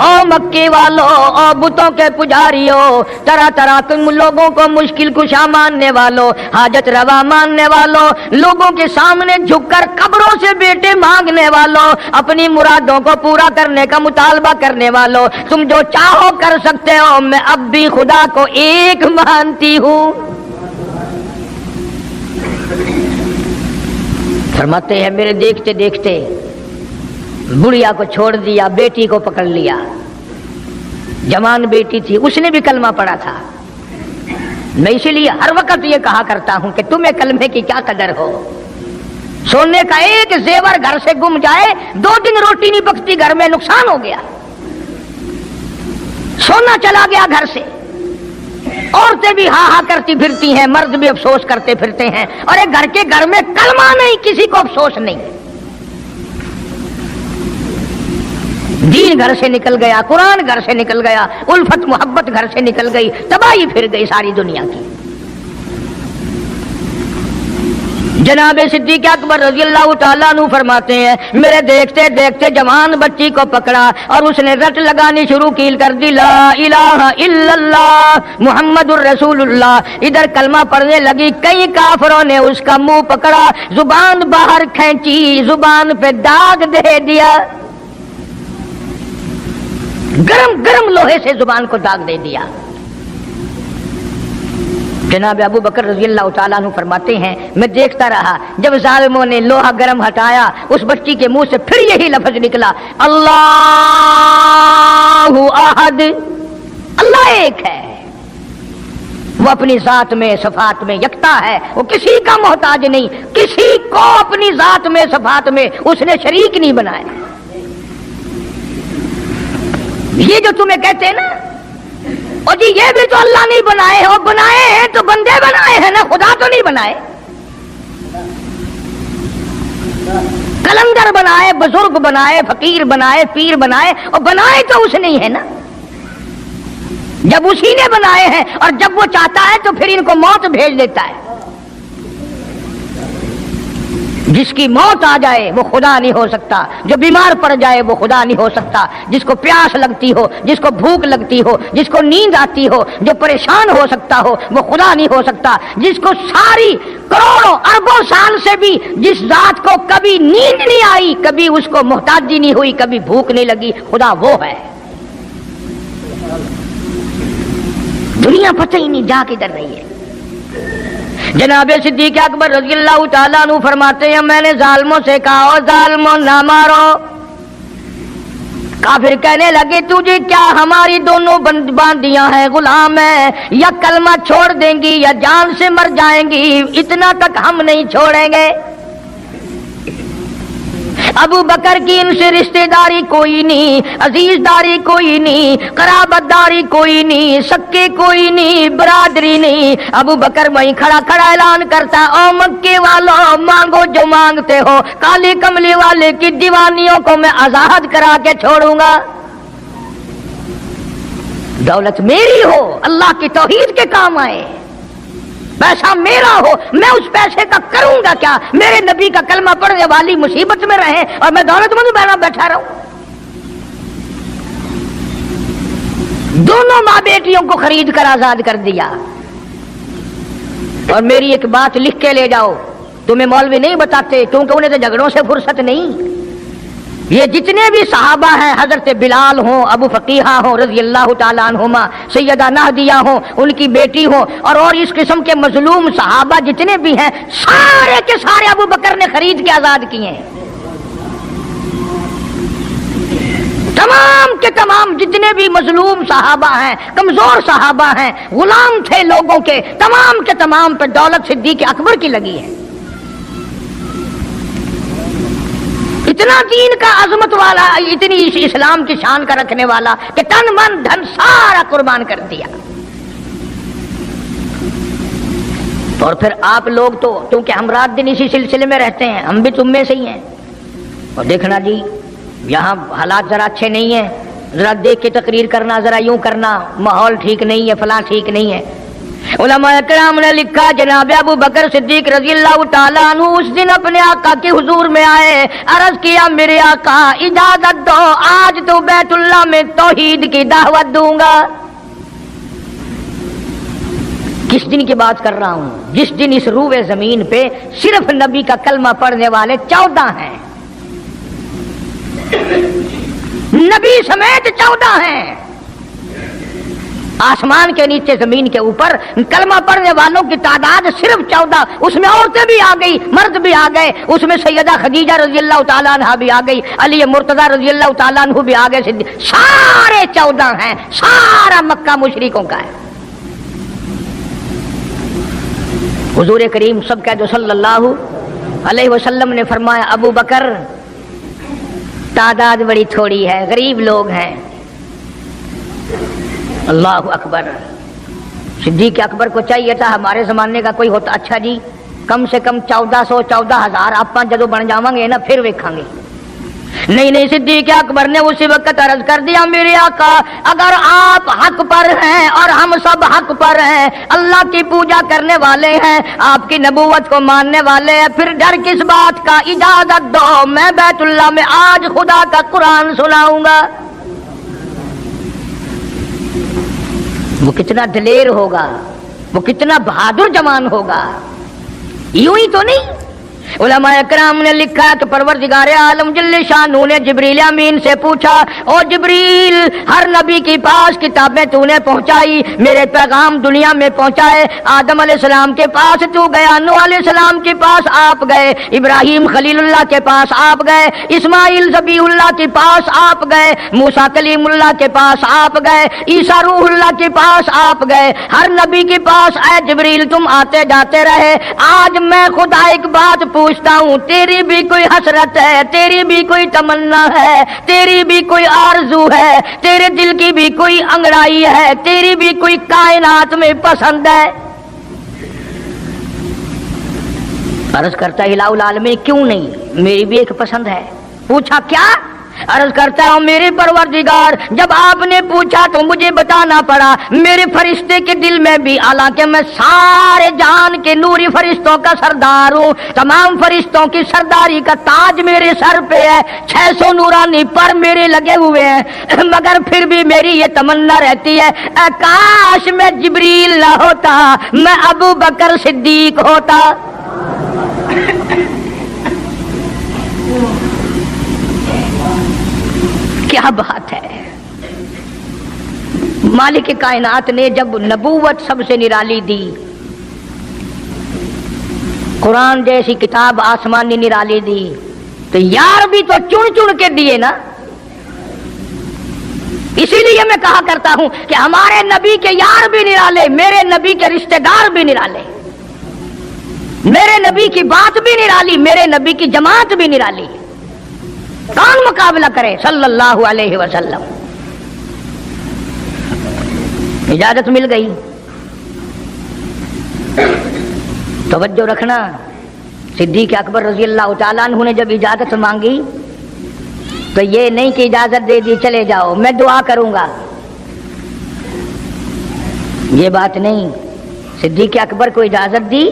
او مکے والوں، او بتوں کے پجاریوں، طرح طرح کے لوگوں کو مشکل کشا ماننے والوں، حاجت روا ماننے والوں، لوگوں کے سامنے جھک کر قبروں سے بیٹے مانگنے والوں، اپنی مرادوں کو پورا کرنے کا مطالبہ کرنے والوں، تم جو چاہو کر سکتے ہو، میں اب بھی خدا کو ایک مانتی ہوں۔ فرماتے ہیں میرے دیکھتے دیکھتے بڑھیا کو چھوڑ دیا، بیٹی کو پکڑ لیا، جوان بیٹی تھی، اس نے بھی کلمہ پڑھا تھا۔ میں اسی لیے ہر وقت یہ کہا کرتا ہوں کہ تمہیں کلمے کی کیا قدر ہو۔ سونے کا ایک زیور گھر سے گم جائے، 2 دن روٹی نہیں پکتی، گھر میں نقصان ہو گیا، سونا چلا گیا گھر سے۔ عورتیں بھی ہاں ہاں کرتی پھرتی ہیں، مرد بھی افسوس کرتے پھرتے ہیں، اور ایک گھر میں کلمہ نہیں، کسی کو افسوس نہیں۔ دین گھر سے نکل گیا، قرآن گھر سے نکل گیا، الفت محبت گھر سے نکل گئی، تباہی پھر گئی ساری دنیا کی۔ جناب صدیق اکبر رضی اللہ تعالیٰ عنہ فرماتے ہیں میرے دیکھتے دیکھتے جوان بچی کو پکڑا اور اس نے رٹ لگانی شروع کی، کر دی لا الہ الا اللہ محمد الرسول اللہ۔ ادھر کلمہ پڑھنے لگی، کئی کافروں نے اس کا منہ پکڑا، زبان باہر کھینچی، زبان پہ داغ دے دیا، گرم گرم لوہے سے زبان کو داغ دے دیا۔ جناب ابو بکر رضی اللہ تعالیٰ عنہ فرماتے ہیں میں دیکھتا رہا، جب ظالموں نے لوہا گرم ہٹایا، اس بچی کے منہ سے پھر یہی لفظ نکلا، اللہ احد، اللہ ایک ہے، وہ اپنی ذات میں صفات میں یکتا ہے، وہ کسی کا محتاج نہیں، کسی کو اپنی ذات میں صفات میں اس نے شریک نہیں بنایا۔ یہ جو تمہیں کہتے ہیں نا، اور جی یہ بھی تو اللہ نہیں بنائے، اور بنائے ہیں تو بندے بنائے ہیں نا، خدا تو نہیں بنائے۔ کلندر بنائے، بزرگ بنائے، فقیر بنائے، پیر بنائے، اور بنائے تو اس نہیں ہے نا۔ جب اسی نے بنائے ہیں اور جب وہ چاہتا ہے تو پھر ان کو موت بھیج دیتا ہے۔ جس کی موت آ جائے وہ خدا نہیں ہو سکتا، جو بیمار پڑ جائے وہ خدا نہیں ہو سکتا، جس کو پیاس لگتی ہو، جس کو بھوک لگتی ہو، جس کو نیند آتی ہو، جو پریشان ہو سکتا ہو وہ خدا نہیں ہو سکتا۔ جس کو ساری کروڑوں اربوں سال سے بھی جس ذات کو کبھی نیند نہیں آئی، کبھی اس کو محتاجی نہیں ہوئی، کبھی بھوک نہیں لگی، خدا وہ ہے۔ دنیا پتہ ہی نہیں جا کدھر رہی ہے۔ جناب صدیق اکبر رضی اللہ تعالیٰ عنہ فرماتے ہیں میں نے ظالموں سے کہا، او ظالموں نہ مارو۔ کافر کہنے لگے تجھے کیا ہماری دونوں باندیاں ہیں، غلام ہیں، یا کلمہ چھوڑ دیں گی یا جان سے مر جائیں گی، اتنا تک ہم نہیں چھوڑیں گے۔ ابو بکر کی ان سے رشتہ داری کوئی نہیں، عزیز داری کوئی نہیں، قرابت داری کوئی نہیں، سکے کوئی نہیں، برادری نہیں۔ ابو بکر وہیں کھڑا کھڑا اعلان کرتا، او مکے والوں مانگو جو مانگتے ہو، کالی کملی والے کی دیوانیوں کو میں آزاد کرا کے چھوڑوں گا۔ دولت میری ہو، اللہ کی توحید کے کام آئے، پیسہ میرا ہو، میں اس پیسے کا کروں گا کیا؟ میرے نبی کا کلمہ پڑھنے والی مصیبت میں رہے اور میں دولت مند بیٹھا رہوں۔ دونوں ماں بیٹیوں کو خرید کر آزاد کر دیا۔ اور میری ایک بات لکھ کے لے جاؤ، تمہیں مولوی نہیں بتاتے کیونکہ انہیں تو جھگڑوں سے فرصت نہیں۔ یہ جتنے بھی صحابہ ہیں، حضرت بلال ہوں، ابو فقیہہ ہوں رضی اللہ تعالیٰ عنہما، سیدہ نہدیہ ہوں، ان کی بیٹی ہوں، اور اس قسم کے مظلوم صحابہ جتنے بھی ہیں، سارے کے سارے ابو بکر نے خرید کے آزاد کیے ہیں۔ تمام کے تمام جتنے بھی مظلوم صحابہ ہیں، کمزور صحابہ ہیں، غلام تھے لوگوں کے، تمام کے تمام پہ دولت صدیق اکبر کی لگی ہے۔ اتنا دین کا عظمت والا، اتنی اسلام کی شان کا رکھنے والا کہ تن من دھن سارا قربان کر دیا۔ اور پھر آپ لوگ تو کیونکہ ہم رات دن اسی سلسلے میں رہتے ہیں، ہم بھی تم میں سے ہی ہیں، اور دیکھنا جی یہاں حالات ذرا اچھے نہیں ہیں، ذرا دیکھ کے تقریر کرنا، ذرا یوں کرنا، ماحول ٹھیک نہیں ہے، فلاں ٹھیک نہیں ہے۔ علماء کرام نے لکھا جناب ابو بکر صدیق رضی اللہ تعالیٰ عنہ اس دن اپنے آقا کے حضور میں آئے، عرض کیا میرے آقا اجازت دو آج تو بیت اللہ میں توحید کی دعوت دوں گا۔ کس دن کی بات کر رہا ہوں؟ جس دن اس روئے زمین پہ صرف نبی کا کلمہ پڑھنے والے 14 ہیں، نبی سمیت 14 ہیں۔ آسمان کے نیچے زمین کے اوپر کلمہ پڑھنے والوں کی تعداد صرف 14، اس میں عورتیں بھی آ گئی، مرد بھی آ گئے، اس میں سیدہ خدیجہ رضی اللہ تعالیٰ عنہ بھی آ گئی، علی مرتضیٰ رضی اللہ تعالیٰ عنہ بھی آ گئے، سارے 14 ہیں، سارا مکہ مشرکوں کا ہے۔ حضور کریم سب کہہ دو صلی اللہ علیہ وسلم نے فرمایا ابو بکر تعداد بڑی تھوڑی ہے، غریب لوگ ہیں۔ اللہ اکبر۔ صدیق اکبر کو چاہیے تھا ہمارے زمانے کا کوئی ہوتا اچھا جی کم سے کم 1400 14,000 آپ جدو بن جاواں گے نا پھر ویکھاں گے۔ نہیں صدیق اکبر نے اسی وقت عرض کر دیا میرے آقا اگر آپ حق پر ہیں اور ہم سب حق پر ہیں، اللہ کی پوجا کرنے والے ہیں، آپ کی نبوت کو ماننے والے ہیں، پھر ڈر کس بات کا؟ اجازت دو میں بیت اللہ میں آج خدا کا قرآن سناؤں گا۔ وہ کتنا دلیر ہوگا، وہ کتنا بہادر جوان ہوگا، یوں ہی تو نہیں۔ علماء اکرام نے لکھا کہ پروردگار عالم جل شانہ نے جبریل امین سے پوچھا او جبریل ہر نبی کے پاس کتابیں تو نے پہنچائی، میرے پیغام دنیا میں پہنچائے، آدم علیہ السلام کے پاس تو گیا، نوح علیہ السلام کے پاس آپ گئے، ابراہیم خلیل اللہ کے پاس آپ گئے، اسماعیل ذبیح اللہ کے پاس آپ گئے، موسیٰ کلیم اللہ کے پاس آپ گئے، عیسیٰ روح اللہ کے پاس آپ گئے، ہر نبی کے پاس اے جبریل تم آتے جاتے رہے۔ آج میں خدا ایک بات پوچھتا ہوں، تیری بھی کوئی حسرت ہے، تیری بھی کوئی تمنا ہے، تیری بھی کوئی آرزو ہے، تیرے دل کی بھی کوئی انگڑائی ہے، تیری بھی کوئی کائنات میں پسند ہے؟ عرض کرتا ہے الہ العالمین کیوں نہیں، میری بھی ایک پسند ہے۔ پوچھا کیا؟ عرض کرتا ہوں میرے پروردگار جب آپ نے پوچھا تو مجھے بتانا پڑا، میرے فرشتے کے دل میں بھی، حالانکہ میں سارے جہان کے نوری فرشتوں کا سردار ہوں، تمام فرشتوں کی سرداری کا تاج میرے سر پہ ہے، 600 نورانی پر میرے لگے ہوئے ہیں، مگر پھر بھی میری یہ تمنا رہتی ہے اے کاش میں جبریل نہ ہوتا، میں ابو بکر صدیق ہوتا۔ کیا بات ہے! مالک کائنات نے جب نبوت سب سے نرالی دی، قرآن جیسی کتاب آسمانی نرالی دی، تو یار بھی تو چن چن کے دیے نا۔ اسی لیے میں کہا کرتا ہوں کہ ہمارے نبی کے یار بھی نرالے، میرے نبی کے رشتہ دار بھی نرالے، میرے نبی کی بات بھی نرالی، میرے نبی کی جماعت بھی نرالی۔ کون مقابلہ کرے صلی اللہ علیہ وسلم؟ اجازت مل گئی، توجہ رکھنا۔ صدیق اکبر رضی اللہ تعالیٰ عنہ نے جب اجازت مانگی تو یہ نہیں کہ اجازت دے دی چلے جاؤ میں دعا کروں گا، یہ بات نہیں۔ صدیق اکبر کو اجازت دی،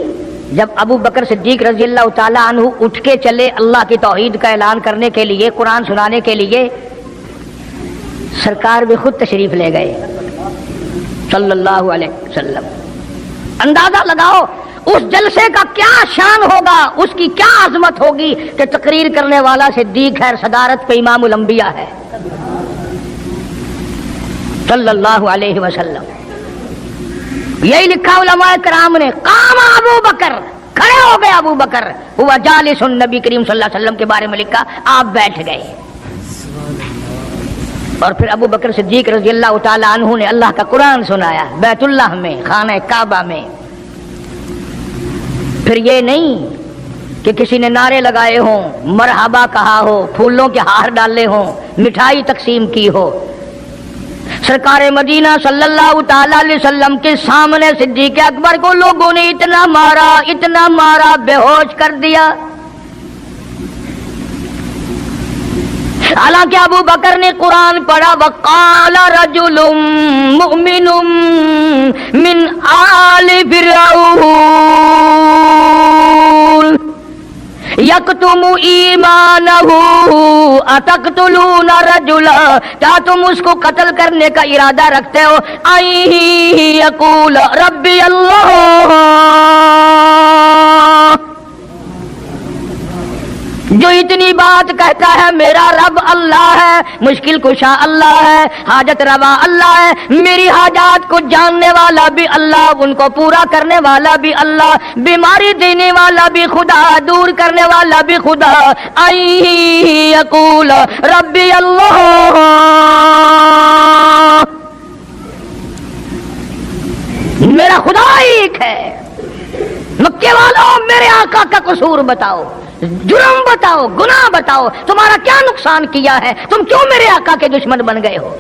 جب ابو بکر صدیق رضی اللہ تعالیٰ عنہ اٹھ کے چلے اللہ کی توحید کا اعلان کرنے کے لیے، قرآن سنانے کے لیے، سرکار بھی خود تشریف لے گئے صلی اللہ علیہ وسلم۔ اندازہ لگاؤ اس جلسے کا کیا شان ہوگا، اس کی کیا عظمت ہوگی کہ تقریر کرنے والا صدیق ہے، صدارت پہ امام الانبیاء ہے صلی اللہ علیہ وسلم۔ یہی لکھا علماء کرام نے، قام ابو بکر، کھڑے ہو گئے ابو بکر، ہوا جالس نبی کریم صلی اللہ علیہ وسلم کے بارے میں لکھا آپ بیٹھ گئے۔ اور پھر ابو بکر صدیق رضی اللہ تعالی عنہ نے اللہ کا قرآن سنایا بیت اللہ میں، خانہ کعبہ میں۔ پھر یہ نہیں کہ کسی نے نعرے لگائے ہوں، مرحبا کہا ہو، پھولوں کے ہار ڈالے ہوں، مٹھائی تقسیم کی ہو۔ سرکار مدینہ صلی اللہ تعالی علیہ وسلم کے سامنے صدیق اکبر کو لوگوں نے اتنا مارا، بے ہوش کر دیا۔ حالانکہ ابو بکر نے قرآن پڑھا وقال رجل مؤمن من آل فرعون یکتم ایمانہ اتقتلون رجلا، کیا تم اس کو قتل کرنے کا ارادہ رکھتے ہو ان یقول ربی اللہ، جو اتنی بات کہتا ہے میرا رب اللہ ہے، مشکل کشا اللہ ہے، حاجت روا اللہ ہے، میری حاجات کو جاننے والا بھی اللہ، ان کو پورا کرنے والا بھی اللہ، بیماری دینے والا بھی خدا، دور کرنے والا بھی خدا، ان یقول ربی اللہ، میرا خدا ایک ہے۔ مکے والوں میرے آقا کا قصور بتاؤ، جرم بتاؤ، گناہ بتاؤ، تمہارا کیا نقصان کیا ہے، تم کیوں میرے آقا کے دشمن بن گئے ہو؟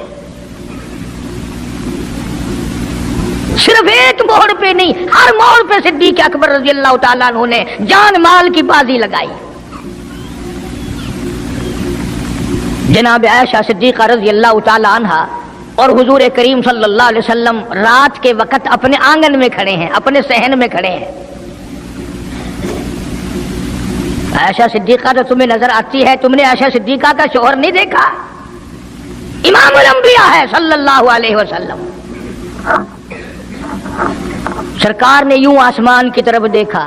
صرف ایک موڑ پہ نہیں، ہر موڑ پہ صدیق اکبر رضی اللہ تعالیٰ عنہ نے جان مال کی بازی لگائی۔ جناب عائشہ صدیقہ رضی اللہ تعالیٰ عنہا اور حضور کریم صلی اللہ علیہ وسلم رات کے وقت اپنے آنگن میں کھڑے ہیں، اپنے صحن میں کھڑے ہیں۔ عائشہ صدیقہ تو تمہیں نظر آتی ہے، تم نے عائشہ صدیقہ کا شوہر نہیں دیکھا؟ امام الانبیاء ہے صلی اللہ علیہ وسلم۔ سرکار نے یوں آسمان کی طرف دیکھا،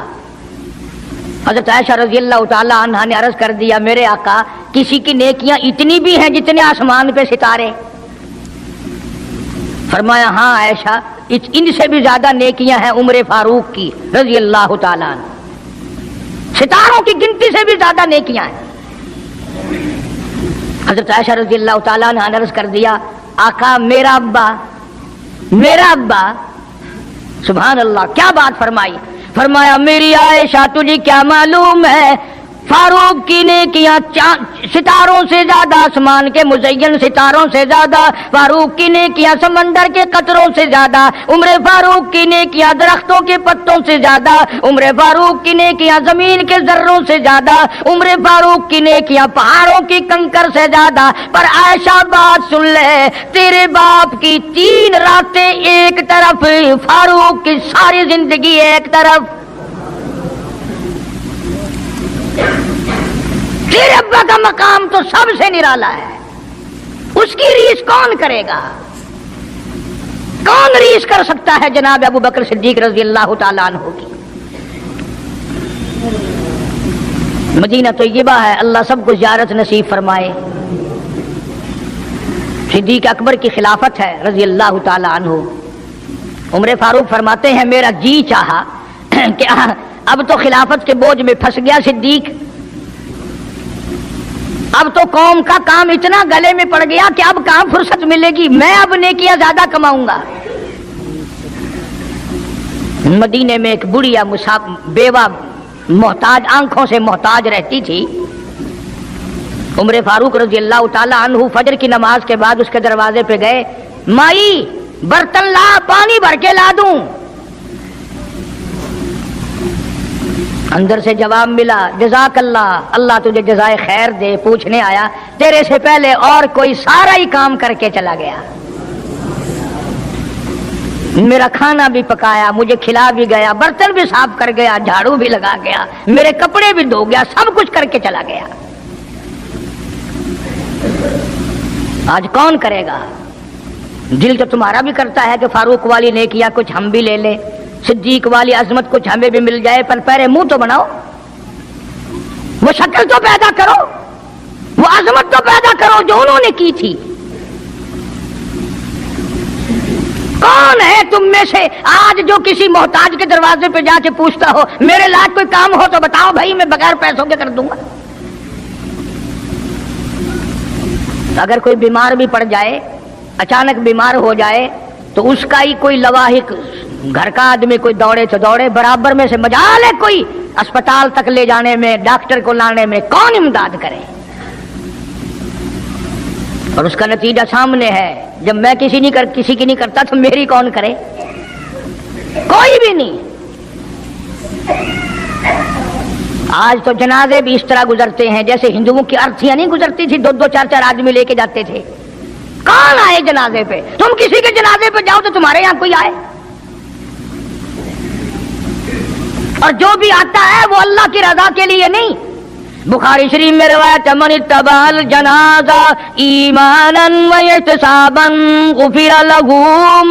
حضرت عائشہ رضی اللہ تعالی عنہا نے عرض کر دیا میرے آقا کسی کی نیکیاں اتنی بھی ہیں جتنے آسمان پہ ستارے؟ فرمایا ہاں عائشہ، ان سے بھی زیادہ نیکیاں ہیں عمر فاروق کی رضی اللہ تعالی عنہ، ستاروں کی گنتی سے بھی زیادہ نیکیاں ہیں۔ حضرت عائشہ رضی اللہ تعالیٰ نے عرض کر دیا آقا میرا ابا، سبحان اللہ، کیا بات فرمائی؟ فرمایا میری عائشہ تجھے کیا معلوم ہے فاروق کی نیکیاں ستاروں سے زیادہ، آسمان کے مزین ستاروں سے زیادہ، فاروق کی نیکیاں سمندر کے قطروں سے زیادہ، عمر فاروق کی نیکیاں درختوں کے پتوں سے زیادہ، عمر فاروق کی نیکیاں زمین کے ذروں سے زیادہ، عمر فاروق کی نیکیاں پہاڑوں کی کنکر سے زیادہ۔ پر عائشہ بات سن لے، تیرے باپ کی 3 راتیں ایک طرف، فاروق کی ساری زندگی ایک طرف۔ تیرے ابا کا مقام تو سب سے نرالا ہے، اس کی ریس کون کرے گا؟ کون ریس کر سکتا ہے جناب ابو بکر صدیق رضی اللہ تعالیٰ عنہ کی؟ مدینہ طیبہ ہے، اللہ سب کو زیارت نصیب فرمائے۔ صدیق اکبر کی خلافت ہے رضی اللہ تعالیٰ عنہ۔ عمر فاروق فرماتے ہیں میرا جی چاہا کہ اب تو خلافت کے بوجھ میں پھنس گیا صدیق، اب تو قوم کا کام اتنا گلے میں پڑ گیا کہ اب کہاں فرصت ملے گی، میں اب نیکیاں زیادہ کماؤں گا۔ مدینے میں ایک بڑھیا بیوہ محتاج، آنکھوں سے محتاج رہتی تھی۔ عمر فاروق رضی اللہ تعالیٰ عنہ فجر کی نماز کے بعد اس کے دروازے پہ گئے، مائی برتن لا، پانی بھر کے لا دوں؟ اندر سے جواب ملا جزاک اللہ، اللہ تجھے جزائے خیر دے، پوچھنے آیا تیرے سے پہلے اور کوئی سارا ہی کام کر کے چلا گیا، میرا کھانا بھی پکایا، مجھے کھلا بھی گیا، برتن بھی صاف کر گیا، جھاڑو بھی لگا گیا، میرے کپڑے بھی دھو گیا، سب کچھ کر کے چلا گیا۔ آج کون کرے گا؟ دل تو تمہارا بھی کرتا ہے کہ فاروق والی نیکیاں کچھ ہم بھی لے لیں، صدیق والی عظمت کچھ ہمیں بھی مل جائے، پر پہلے منہ تو بناؤ، وہ شکل تو پیدا کرو، وہ عظمت تو پیدا کرو جو انہوں نے کی تھی۔ کون ہے تم میں سے آج جو کسی محتاج کے دروازے پہ جا کے پوچھتا ہو میرے لائق کوئی کام ہو تو بتاؤ بھائی، میں بغیر پیسوں کے کر دوں گا؟ اگر کوئی بیمار بھی پڑ جائے، اچانک بیمار ہو جائے، تو اس کا ہی کوئی لواحق، گھر کا آدمی کوئی دوڑے تو دوڑے، برابر میں سے مجال ہے کوئی اسپتال تک لے جانے میں، ڈاکٹر کو لانے میں، کون امداد کرے؟ اور اس کا نتیجہ سامنے ہے، جب میں کسی کی نہیں کرتا تو میری کون کرے؟ کوئی بھی نہیں۔ آج تو جنازے بھی اس طرح گزرتے ہیں جیسے ہندوؤں کی ارتھیاں نہیں گزرتی تھی، 2-2 4-4 آدمی لے کے جاتے تھے. کون آئے جنازے پہ؟ تم کسی کے جنازے پہ جاؤ تو تمہارے یہاں کوئی آئے، اور جو بھی آتا ہے وہ اللہ کی رضا کے لیے نہیں. بخاری شریف میں روایت ہے من اتبع الجنازہ ایمانا واحتسابا غفر له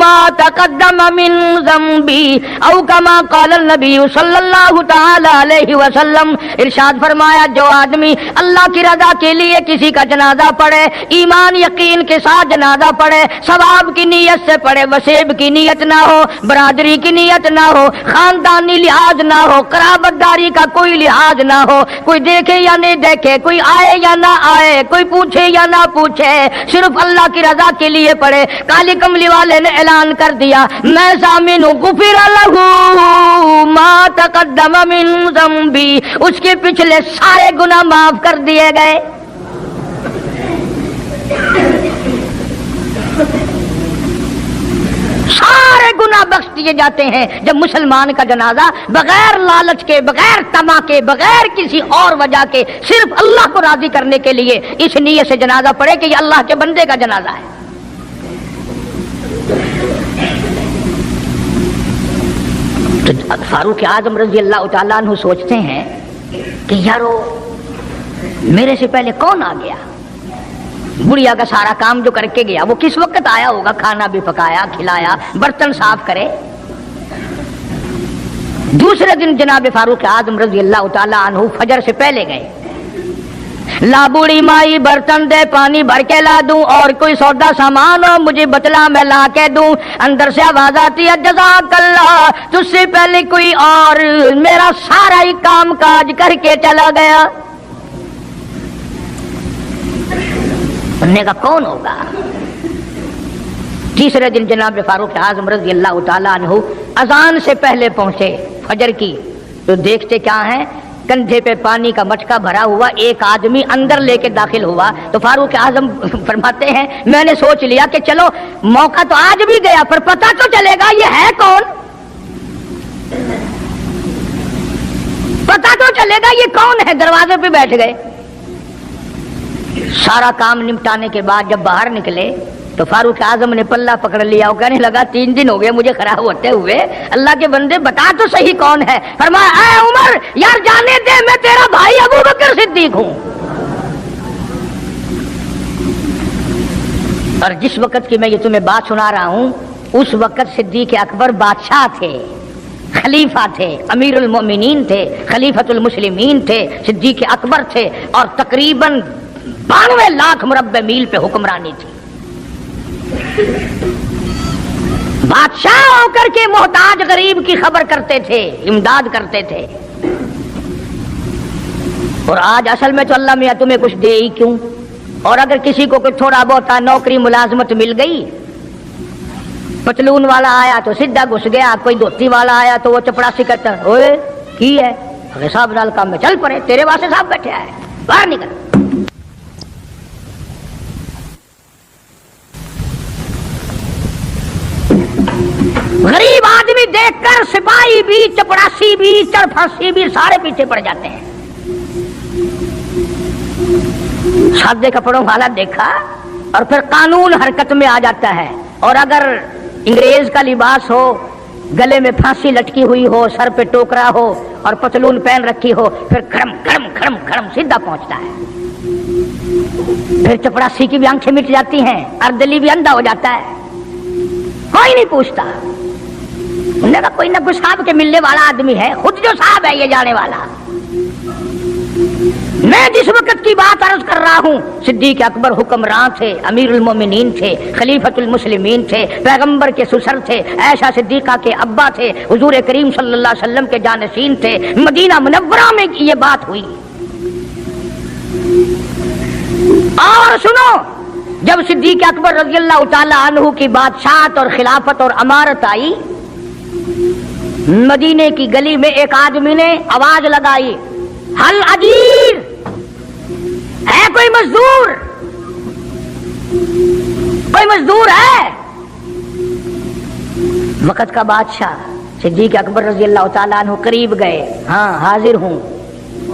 ما تقدم من ذنبه او كما قال النبی صلی اللہ تعالی علیہ وسلم. ارشاد فرمایا جو آدمی اللہ کی رضا کے لیے کسی کا جنازہ پڑھے، ایمان یقین کے ساتھ جنازہ پڑھے، ثواب کی نیت سے پڑھے، وسیب کی نیت نہ ہو، برادری کی نیت نہ ہو، خاندانی لحاظ نہ ہو، قرابت داری کا کوئی لحاظ نہ ہو، کوئی دیکھے یا نہیں دیکھے، کوئی آئے یا نہ آئے، کوئی پوچھے یا نہ پوچھے، صرف اللہ کی رضا کے لیے پڑھے. کالی کملی والے نے اعلان کر دیا میں ضامن ہوں، غفر له ما تقدم من ذنبی، اس کے پچھلے سارے گناہ معاف کر دیے گئے. سارے گناہ بخش دیے جاتے ہیں جب مسلمان کا جنازہ بغیر لالچ کے، بغیر طمع کے، بغیر کسی اور وجہ کے، صرف اللہ کو راضی کرنے کے لیے اس نیت سے جنازہ پڑھے کہ یہ اللہ کے بندے کا جنازہ ہے. تو فاروق اعظم رضی اللہ تعالیٰ عنہ سوچتے ہیں کہ یارو میرے سے پہلے کون آ گیا، بڑھیا کا سارا کام جو کر کے گیا وہ کس وقت آیا ہوگا، کھانا بھی پکایا، کھلایا، برتن صاف کرے. دوسرے دن جناب فاروق اعظم رضی اللہ تعالیٰ عنہ فجر سے پہلے گئے. لا بوڑھی مائی برتن دے پانی بھر کے لا دوں، اور کوئی سودا سامان ہو مجھے بتلا میں لا کے دوں. اندر سے آواز آتی ہے جزاک اللہ، تجھ سے پہلے کوئی اور میرا سارا ہی کام کاج کر کے چلا گیا. انہوں کا کون ہوگا؟ تیسرے دن جناب فاروق اعظم رضی اللہ تعالیٰ عنہ اذان سے پہلے پہنچے فجر کی، تو دیکھتے کیا ہیں، کندھے پہ پانی کا مٹکا بھرا ہوا ایک آدمی اندر لے کے داخل ہوا. تو فاروق اعظم فرماتے ہیں میں نے سوچ لیا کہ چلو موقع تو آج بھی گیا پر پتہ تو چلے گا یہ ہے کون، پتہ تو چلے گا یہ کون ہے. دروازے پہ بیٹھ گئے. سارا کام نمٹانے کے بعد جب باہر نکلے تو فاروق اعظم نے پلہ پکڑ لیا. وہ کہنے لگا 3 دن ہو گئے مجھے خراب ہوتے ہوئے، اللہ کے بندے بتا تو صحیح کون ہے. فرمایا اے عمر یار جانے دے، میں تیرا بھائی ابو بکر صدیق ہوں. اور جس وقت کی میں یہ تمہیں بات سنا رہا ہوں اس وقت صدیق اکبر بادشاہ تھے، خلیفہ تھے، امیر المومنین تھے، خلیفۃ المسلمین تھے، صدیق اکبر تھے، اور تقریباً 92 لاکھ مربع میل پہ حکمرانی تھی. بادشاہ ہو کر کے محتاج غریب کی خبر کرتے تھے، امداد کرتے تھے. اور آج اصل میں تو اللہ میاں تمہیں کچھ دے ہی کیوں، اور اگر کسی کو کوئی تھوڑا بہت نوکری ملازمت مل گئی، پتلون والا آیا تو سیدھا گھس گیا، کوئی دھوتی والا آیا تو وہ چپڑاسی کہتا اوئے کی ہے صاحب نال کام میں چل پڑے، تیرے واسطے صاحب بیٹھے آئے باہر نکل. غریب آدمی دیکھ کر سپاہی بھی، چپڑاسی بھی، چرپھاسی بھی سارے پیچھے پڑ جاتے ہیں. سادے کپڑوں والا دیکھا اور پھر قانون حرکت میں آ جاتا ہے. اور اگر انگریز کا لباس ہو، گلے میں پھانسی لٹکی ہوئی ہو، سر پہ ٹوکرا ہو اور پتلون پہن رکھی ہو، پھر کھڑم کھڑم کھڑم کھڑم سیدھا پہنچتا ہے. پھر چپڑاسی کی بھی آنکھیں مٹ جاتی ہیں، اردلی بھی اندھا ہو جاتا ہے، کوئی نہیں پوچھتا. انہوں نے کہا کوئی نہ کوئی صاحب کے ملنے والا آدمی ہے، خود جو صاحب ہے یہ جانے والا. میں جس وقت کی بات عرض کر رہا ہوں صدیق اکبر حکمران تھے، امیر المومنین تھے، خلیفۃ المسلمین تھے، پیغمبر کے سسر تھے، عائشہ صدیقہ کے ابا تھے، حضور کریم صلی اللہ علیہ وسلم کے جانشین تھے. مدینہ منورہ میں یہ بات ہوئی. اور سنو، جب صدیق اکبر رضی اللہ تعالی عنہ کی بادشاہت اور خلافت اور امارت آئی، مدینے کی گلی میں ایک آدمی نے آواز لگائی حل اجیر، ہے کوئی مزدور، کوئی مزدور ہے؟ وقت کا بادشاہ صدیق اکبر رضی اللہ تعالیٰ عنہ قریب گئے، ہاں حاضر ہوں.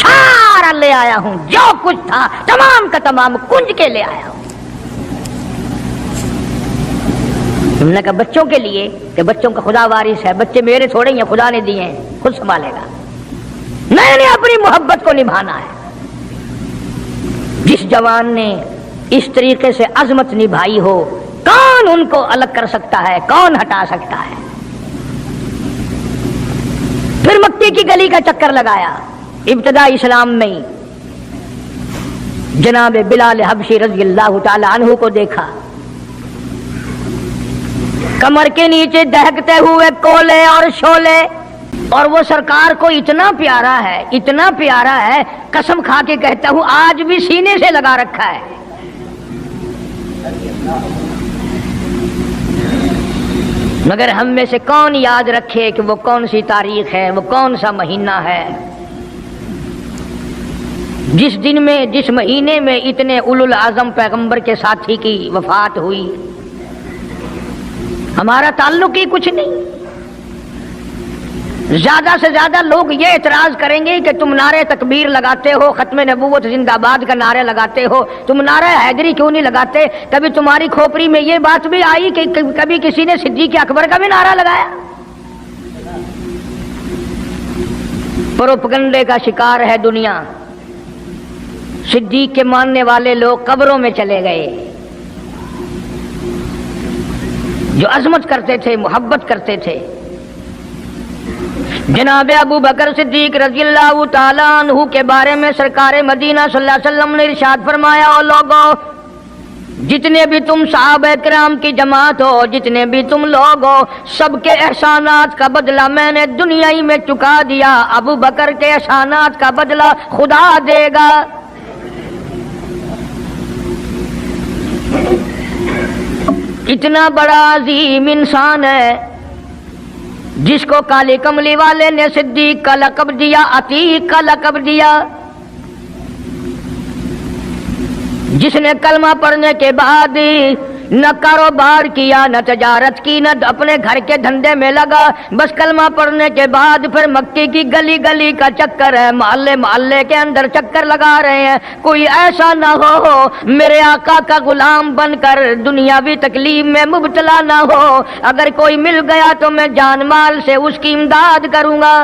سارا لے آیا ہوں، جو کچھ تھا تمام کا تمام کنج کے لے آیا ہوں۔ ہم نے کہا بچوں کے لیے کہ بچوں کا خدا وارث ہے، بچے میرے تھوڑے ہیں، خدا نے دیے ہیں، خود سنبھالے گا۔ میں نے اپنی محبت کو نبھانا ہے۔ جس جوان نے اس طریقے سے عظمت نبھائی ہو، کون ان کو الگ کر سکتا ہے، کون ہٹا سکتا ہے؟ پھر مکی کی گلی کا چکر لگایا۔ ابتدا اسلام میں جناب بلال حبشی رضی اللہ تعالی عنہ کو دیکھا، کمر کے نیچے دہکتے ہوئے کولے اور شولے، اور وہ سرکار کو اتنا پیارا ہے، اتنا پیارا ہے، قسم کھا کے کہتا ہوں آج بھی سینے سے لگا رکھا ہے۔ مگر ہم میں سے کون یاد رکھے کہ وہ کون سی تاریخ ہے، وہ کون سا مہینہ ہے جس دن میں، جس مہینے میں اتنے اولو العظم پیغمبر کے ساتھی کی وفات ہوئی۔ ہمارا تعلق ہی کچھ نہیں۔ زیادہ سے زیادہ لوگ یہ اعتراض کریں گے کہ تم نعرہ تکبیر لگاتے ہو، ختم نبوت زندہ باد کا نعرہ لگاتے ہو، تم نعرہ حیدری کیوں نہیں لگاتے؟ کبھی تمہاری کھوپڑی میں یہ بات بھی آئی کہ کبھی کسی نے صدیق اکبر کا بھی نعرہ لگایا؟ پروپگنڈے کا شکار ہے دنیا۔ صدیق کے ماننے والے لوگ قبروں میں چلے گئے، جو عظمت کرتے تھے، محبت کرتے تھے۔ جناب ابو بکر صدیق رضی اللہ تعالیٰ عنہ کے بارے میں سرکار مدینہ صلی اللہ علیہ وسلم نے ارشاد فرمایا، او لوگو، جتنے بھی تم صحابہ کرام کی جماعت ہو، جتنے بھی تم لوگ ہو، سب کے احسانات کا بدلہ میں نے دنیا ہی میں چکا دیا، ابو بکر کے احسانات کا بدلہ خدا دے گا۔ اتنا بڑا عظیم انسان ہے جس کو کالی کملی والے نے صدیق کا لقب دیا، عتیق کا لقب دیا، جس نے کلمہ پڑھنے کے بعد نہ کاروبار کیا، نہ تجارت کی، نہ اپنے گھر کے دھندے میں لگا، بس کلمہ پڑھنے کے بعد پھر مکی کی گلی گلی کا چکر ہے، محلے محلے کے اندر چکر لگا رہے ہیں۔ کوئی ایسا نہ ہو میرے آقا کا غلام بن کر دنیاوی تکلیف میں مبتلا نہ ہو، اگر کوئی مل گیا تو میں جان مال سے اس کی امداد کروں گا۔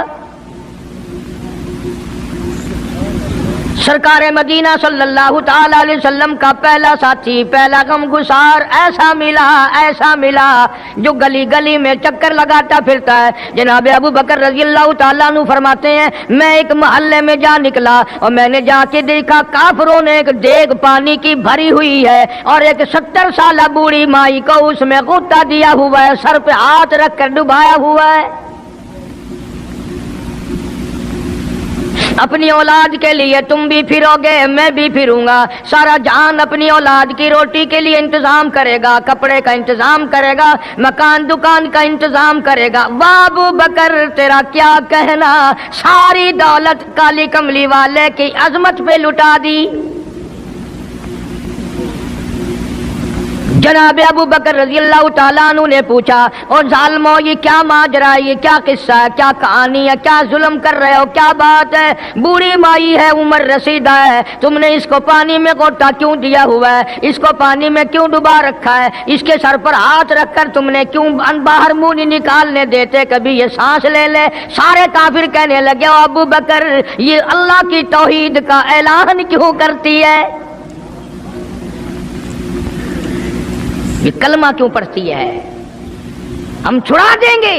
سرکار مدینہ صلی اللہ تعالی علیہ وسلم کا پہلا ساتھی، پہلا غم گسار ایسا ملا جو گلی گلی میں چکر لگاتا پھرتا ہے۔ جناب ابو بکر رضی اللہ تعالیٰ عنہ فرماتے ہیں، میں ایک محلے میں جا نکلا اور میں نے جا کے دیکھا کافروں نے ایک دیگ پانی کی بھری ہوئی ہے اور ایک 70 سالہ بوڑھی مائی کو اس میں غوطہ دیا ہوا ہے، سر پہ ہاتھ رکھ کر ڈبایا ہوا ہے۔ اپنی اولاد کے لیے تم بھی پھرو گے، میں بھی پھروں گا۔ سارا جہان اپنی اولاد کی روٹی کے لیے انتظام کرے گا، کپڑے کا انتظام کرے گا، مکان دکان کا انتظام کرے گا۔ واہ ابو بکر تیرا کیا کہنا، ساری دولت کالی کملی والے کی عظمت پہ لٹا دی۔ جناب ابو بکر رضی اللہ تعالیٰ عنہ نے پوچھا، اور ظالمو یہ کیا ماجرا ہے، یہ کیا قصہ ہے، کیا کہانی ہے، کیا ظلم کر رہے ہو، کیا بات ہے؟ بوڑھی مائی ہے، عمر رسیدہ ہے، تم نے اس کو پانی میں غوطہ کیوں دیا ہوا ہے، اس کو پانی میں کیوں ڈبا رکھا ہے، اس کے سر پر ہاتھ رکھ کر تم نے کیوں باہر منہ نہیں نکالنے دیتے، کبھی یہ سانس لے لے؟ سارے کافر کہنے لگے، او ابو بکر یہ اللہ کی توحید کا اعلان کیوں کرتی ہے، یہ کلمہ کیوں پڑھتی ہے، ہم چھڑا دیں گے۔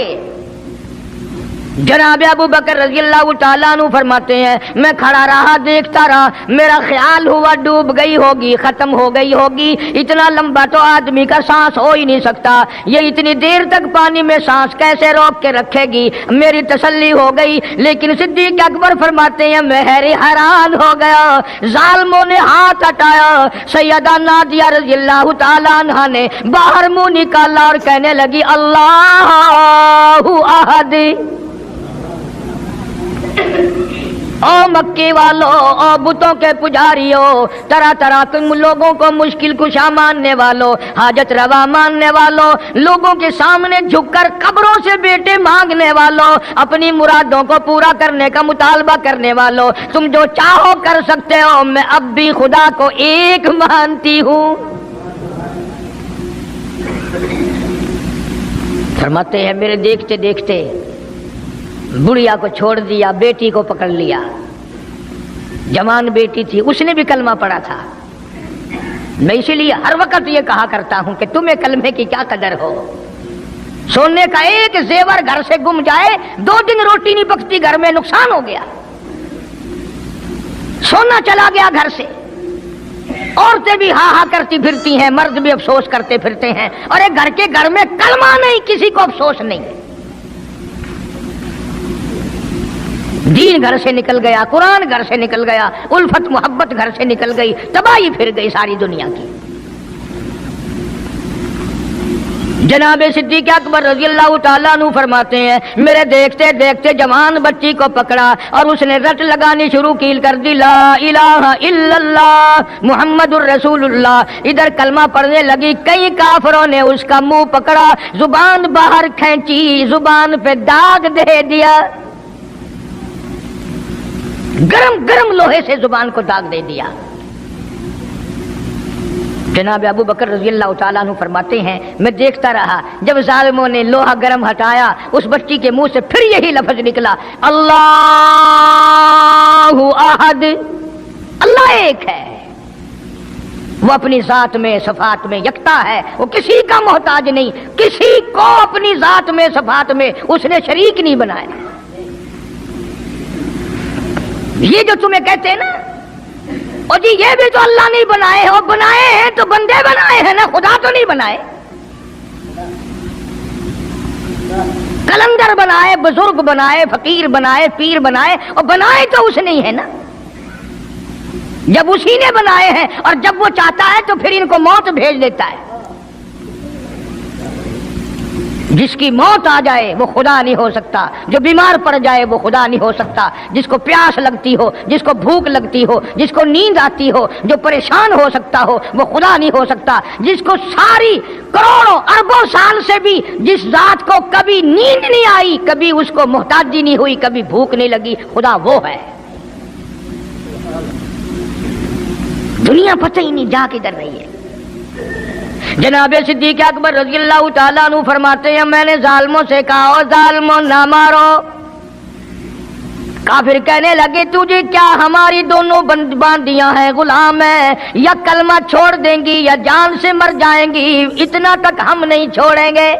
جناب ابو بکر رضی اللہ تعالیٰ عنہ فرماتے ہیں، میں کھڑا رہا، دیکھتا رہا، میرا خیال ہوا ڈوب گئی ہوگی، ختم ہو گئی ہوگی، اتنا لمبا تو آدمی کا سانس ہو ہی نہیں سکتا، یہ اتنی دیر تک پانی میں سانس کیسے روک کے رکھے گی؟ میری تسلی ہو گئی، لیکن صدیق اکبر فرماتے ہیں میں حیران ہو گیا، ظالموں نے ہاتھ ہٹایا، سیدہ نادیہ رضی اللہ تعالیٰ عنہا نے باہر منہ نکالا اور کہنے لگی اللہ احد۔ او مکے والوں، او بتوں کے پجاریوں، طرح طرح کے لوگوں کو مشکل کشا ماننے والوں، حاجت روا ماننے والوں، لوگوں کے سامنے جھک کر قبروں سے بیٹے مانگنے والوں، اپنی مرادوں کو پورا کرنے کا مطالبہ کرنے والوں، تم جو چاہو کر سکتے ہو، میں اب بھی خدا کو ایک مانتی ہوں۔ فرماتے ہیں میرے دیکھتے دیکھتے بڑھیا کو چھوڑ دیا، بیٹی کو پکڑ لیا، جوان بیٹی تھی، اس نے بھی کلمہ پڑھا تھا۔ میں اسی لیے ہر وقت یہ کہا کرتا ہوں کہ تمہیں کلمے کی کیا قدر ہو۔ سونے کا ایک زیور گھر سے گم جائے، 2 دن روٹی نہیں پکتی گھر میں، نقصان ہو گیا، سونا چلا گیا گھر سے۔ عورتیں بھی ہاں ہاں کرتی پھرتی ہیں، مرد بھی افسوس کرتے پھرتے ہیں، اور ایک گھر کے گھر میں کلمہ نہیں، کسی کو افسوس نہیں۔ دین گھر سے نکل گیا، قرآن گھر سے نکل گیا، الفت محبت گھر سے نکل گئی، تباہی پھر گئی ساری دنیا کی۔ جناب صدیق اکبر رضی اللہ تعالیٰ عنہ فرماتے ہیں میرے دیکھتے دیکھتے جوان بچی کو پکڑا اور اس نے رٹ لگانی شروع کی، کر دی لا الہ الا اللہ محمد الرسول اللہ۔ ادھر کلمہ پڑھنے لگی، کئی کافروں نے اس کا منہ پکڑا، زبان باہر کھینچی، زبان پہ داغ دے دیا، گرم گرم لوہے سے زبان کو داغ دے دیا۔ جناب ابو بکر رضی اللہ تعالیٰ عنہ فرماتے ہیں میں دیکھتا رہا، جب ظالموں نے لوہا گرم ہٹایا، اس بچی کے منہ سے پھر یہی لفظ نکلا، اللہ احد، اللہ ایک ہے، وہ اپنی ذات میں صفات میں یکتا ہے، وہ کسی کا محتاج نہیں، کسی کو اپنی ذات میں صفات میں اس نے شریک نہیں بنایا۔ یہ جو تمہیں کہتے ہیں نا، اور جی یہ بھی تو اللہ نہیں بنائے، اور بنائے ہیں تو بندے بنائے ہیں نا، خدا تو نہیں بنائے۔ کلندر بنائے، بزرگ بنائے، فقیر بنائے، پیر بنائے، اور بنائے تو اس نہیں ہے نا۔ جب اسی نے بنائے ہیں اور جب وہ چاہتا ہے تو پھر ان کو موت بھیج دیتا ہے۔ جس کی موت آ جائے وہ خدا نہیں ہو سکتا، جو بیمار پڑ جائے وہ خدا نہیں ہو سکتا، جس کو پیاس لگتی ہو، جس کو بھوک لگتی ہو، جس کو نیند آتی ہو، جو پریشان ہو سکتا ہو وہ خدا نہیں ہو سکتا۔ جس کو ساری کروڑوں اربوں سال سے بھی جس ذات کو کبھی نیند نہیں آئی، کبھی اس کو محتاجی نہیں ہوئی، کبھی بھوک نہیں لگی، خدا وہ ہے۔ دنیا پتہ ہی نہیں جا کدھر رہی ہے۔ جناب صدیق اکبر رضی اللہ تعالیٰ عنہ فرماتے ہیں میں نے ظالموں سے کہا او ظالموں نہ مارو۔ کافر کہنے لگے تجھے کیا ہماری دونوں باندیاں ہیں، غلام ہیں، یا کلمہ چھوڑ دیں گی یا جان سے مر جائیں گی، اتنا تک ہم نہیں چھوڑیں گے۔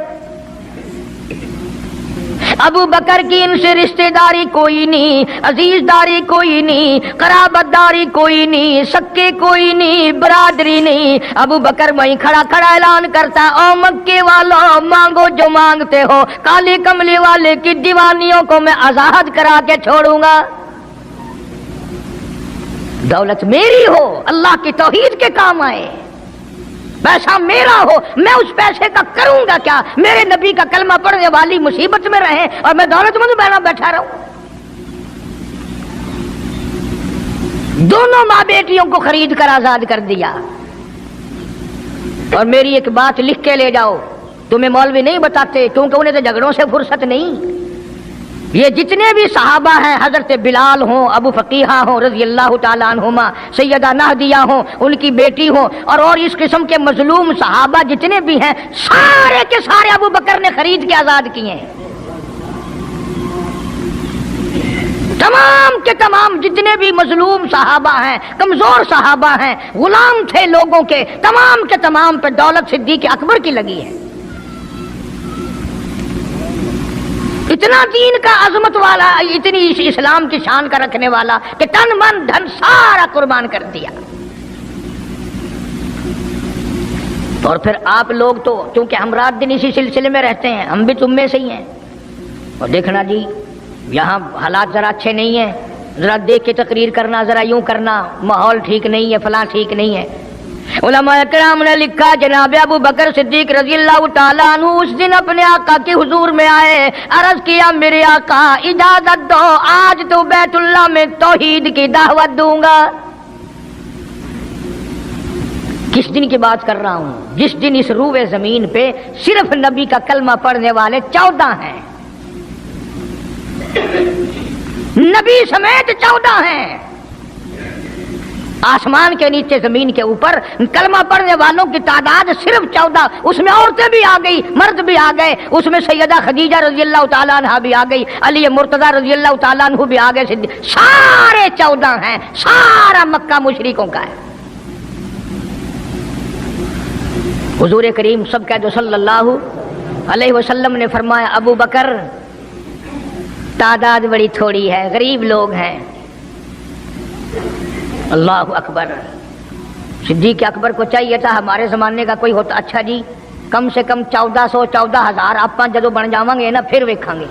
ابو بکر کی ان سے رشتہ داری کوئی نہیں، عزیز داری کوئی نہیں، قرابت داری کوئی نہیں، سکے کوئی نہیں، برادری نہیں۔ ابو بکر وہیں کھڑا کھڑا اعلان کرتا او مکے والوں مانگو جو مانگتے ہو، کالی کملی والے کی دیوانیوں کو میں آزاد کرا کے چھوڑوں گا۔ دولت میری ہو، اللہ کی توحید کے کام آئے، پیسہ میرا ہو، میں اس پیسے کا کروں گا کیا؟ میرے نبی کا کلمہ پڑھنے والی مصیبت میں رہے اور میں دولت مند بنا بیٹھا رہوں۔ دونوں ماں بیٹیوں کو خرید کر آزاد کر دیا۔ اور میری ایک بات لکھ کے لے جاؤ، تمہیں مولوی نہیں بتاتے کیونکہ انہیں تو جھگڑوں سے فرصت نہیں۔ یہ جتنے بھی صحابہ ہیں، حضرت بلال ہوں، ابو فقیحہ ہوں رضی اللہ تعالیٰ عنہما، سیدہ نہدیہ ہوں، ان کی بیٹی ہوں، اور اس قسم کے مظلوم صحابہ جتنے بھی ہیں، سارے کے سارے ابو بکر نے خرید کے آزاد کیے ہیں۔ تمام کے تمام جتنے بھی مظلوم صحابہ ہیں، کمزور صحابہ ہیں، غلام تھے لوگوں کے، تمام کے تمام پہ دولت صدیق اکبر کی لگی ہے۔ اتنا دین کا عظمت والا، اتنی اسلام کی شان کا رکھنے والا کہ تن من دھن سارا قربان کر دیا۔ اور پھر آپ لوگ تو چونکہ ہم رات دن اسی سلسلے میں رہتے ہیں، ہم بھی تم میں سے ہی ہیں، اور دیکھنا جی یہاں حالات ذرا اچھے نہیں ہیں، ذرا دیکھ کے تقریر کرنا، ذرا یوں کرنا، ماحول ٹھیک نہیں ہے، فلاں ٹھیک نہیں ہے۔ علماء کرام نے لکھا جناب ابو بکر صدیق رضی اللہ تعالیٰ عنہ اس دن اپنے آقا کے حضور میں آئے، عرض کیا میرے آقا اجازت دو، آج تو بیت اللہ میں توحید کی دعوت دوں گا۔ کس دن کی بات کر رہا ہوں؟ جس دن اس روئے زمین پہ صرف نبی کا کلمہ پڑھنے والے 14 ہیں، نبی سمیت 14 ہیں۔ آسمان کے نیچے زمین کے اوپر کلمہ پڑھنے والوں کی تعداد صرف 14، اس میں عورتیں بھی آ گئی، مرد بھی آ گئے، اس میں سیدہ خدیجہ رضی اللہ تعالیٰ عنہ بھی آ گئی، علی مرتضیٰ رضی اللہ تعالیٰ عنہ بھی آ گئے، سارے 14 ہیں، سارا مکہ مشرکوں کا ہے۔ حضور کریم سب کہہ دو صلی اللہ علیہ وسلم نے فرمایا ابو بکر تعداد بڑی تھوڑی ہے، غریب لوگ ہیں۔ اللہ اکبر۔ صدیق اکبر کو چاہیے تھا ہمارے زمانے کا کوئی ہوتا اچھا جی کم سے کم 1400 14,000 آپ جدو بن جاواں گے نا پھر ویکھاں گے۔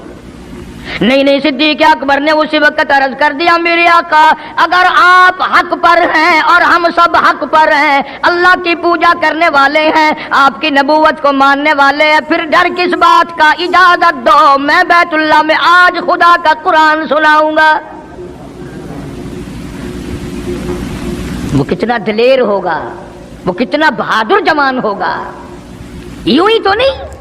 نہیں، صدیق اکبر نے اسی وقت عرض کر دیا میرے آقا اگر آپ حق پر ہیں اور ہم سب حق پر ہیں، اللہ کی پوجا کرنے والے ہیں، آپ کی نبوت کو ماننے والے ہیں، پھر ڈر کس بات کا؟ اجازت دو میں بیت اللہ میں آج خدا کا قرآن سناؤں گا۔ وہ کتنا دلیر ہوگا، وہ کتنا بہادر جوان ہوگا، یوں ہی تو نہیں۔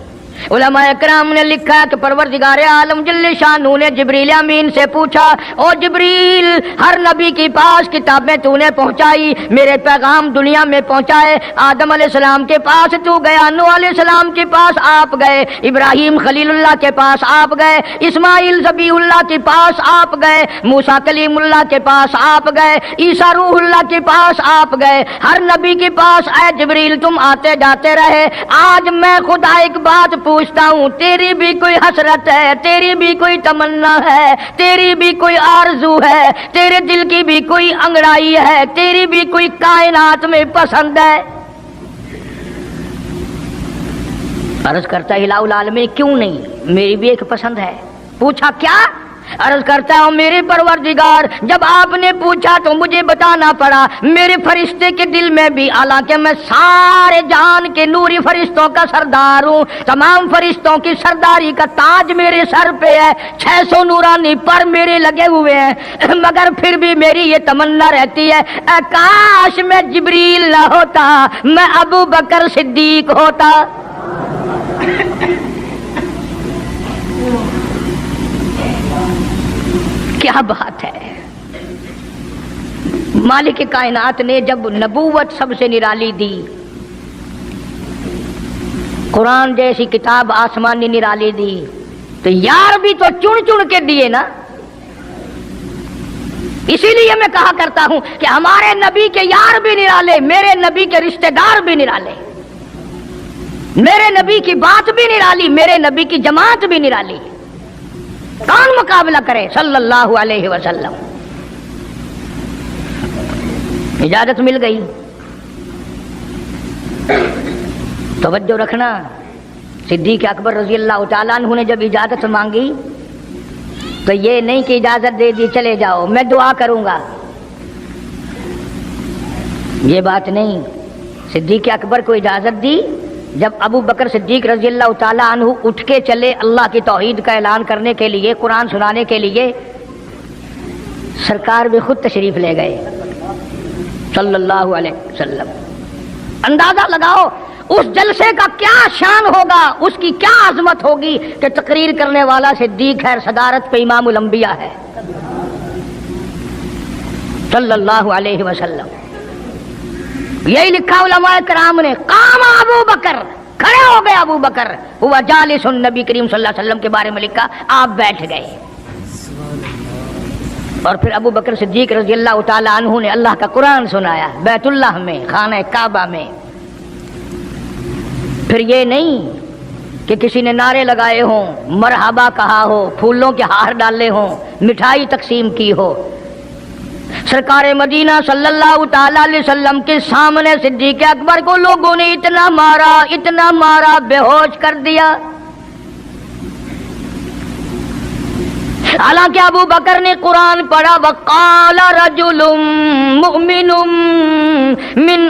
علماء اکرام نے لکھا کہ پروردگار عالم جل شانہ نے جبریل امین سے پوچھا او جبریل ہر نبی کے پاس کتابیں تو نے پہنچائی، میرے پیغام دنیا میں پہنچائے، آدم علیہ السلام کے پاس تو گیا، نوح علیہ السلام کے پاس آپ گئے، ابراہیم خلیل اللہ کے پاس آپ گئے، اسماعیل ذبیح اللہ کے پاس آپ گئے، موسیٰ کلیم اللہ کے پاس آپ گئے، عیسیٰ روح اللہ کے پاس آپ گئے، ہر نبی کے پاس اے جبریل تم آتے جاتے رہے۔ آج میں خدا ایک بات پوچھتا ہوں، تیری بھی کوئی حسرت ہے، تیری بھی کوئی تمنا ہے، تیری بھی کوئی آرزو ہے، تیرے دل کی بھی کوئی انگڑائی ہے، تیری بھی کوئی کائنات میں پسند ہے؟ عرض کرتا ہے الہ العالمین کیوں نہیں، میری بھی ایک پسند ہے۔ پوچھا کیا؟ عرض کرتا ہوں میرے پروردگار جب آپ نے پوچھا تو مجھے بتانا پڑا، میرے فرشتے کے دل میں بھی، حالانکہ میں سارے جہان کے نوری فرشتوں کا سردار ہوں، تمام فرشتوں کی سرداری کا تاج میرے سر پہ ہے، 600 نورانی پر میرے لگے ہوئے ہیں، مگر پھر بھی میری یہ تمنا رہتی ہے اے کاش میں جبریل نہ ہوتا، میں ابو بکر صدیق ہوتا۔ کیا بات ہے! مالک کائنات نے جب نبوت سب سے نرالی دی، قرآن جیسی کتاب آسمانی نرالی دی، تو یار بھی تو چن چن کے دیے نا۔ اسی لیے میں کہا کرتا ہوں کہ ہمارے نبی کے یار بھی نرالے، میرے نبی کے رشتہ دار بھی نرالے، میرے نبی کی بات بھی نرالی، میرے نبی کی جماعت بھی نرالی۔ کون مقابلہ کرے صلی اللہ علیہ وسلم؟ اجازت مل گئی، توجہ رکھنا۔ صدیق اکبر رضی اللہ تعالیٰ عنہ نے جب اجازت مانگی تو یہ نہیں کہ اجازت دے دی چلے جاؤ میں دعا کروں گا، یہ بات نہیں۔ صدیق اکبر کو اجازت دی، جب ابو بکر صدیق رضی اللہ تعالیٰ عنہ اٹھ کے چلے اللہ کی توحید کا اعلان کرنے کے لیے، قرآن سنانے کے لیے، سرکار بھی خود تشریف لے گئے صلی اللہ علیہ وسلم۔ اندازہ لگاؤ اس جلسے کا کیا شان ہوگا، اس کی کیا عظمت ہوگی کہ تقریر کرنے والا صدیق ہے، صدارت پہ امام الانبیاء ہے صلی اللہ علیہ وسلم۔ یہی لکھا علماء کرام نے، قام ابو بکر، کھڑے ہو گئے ابو بکر، ہوا جالس نبی کریم صلی اللہ علیہ وسلم کے بارے میں لکھا آپ بیٹھ گئے۔ اور پھر ابو بکر صدیق رضی اللہ تعالیٰ عنہ نے اللہ کا قرآن سنایا بیت اللہ میں، خانہ کعبہ میں۔ پھر یہ نہیں کہ کسی نے نعرے لگائے ہوں، مرحبا کہا ہو، پھولوں کے ہار ڈالے ہوں، مٹھائی تقسیم کی ہو۔ سرکار مدینہ صلی اللہ تعالی علیہ وسلم کے سامنے صدیق اکبر کو لوگوں نے اتنا مارا بے ہوش کر دیا۔ حالانکہ ابو بکر نے قرآن پڑھا وقال رجل مؤمن من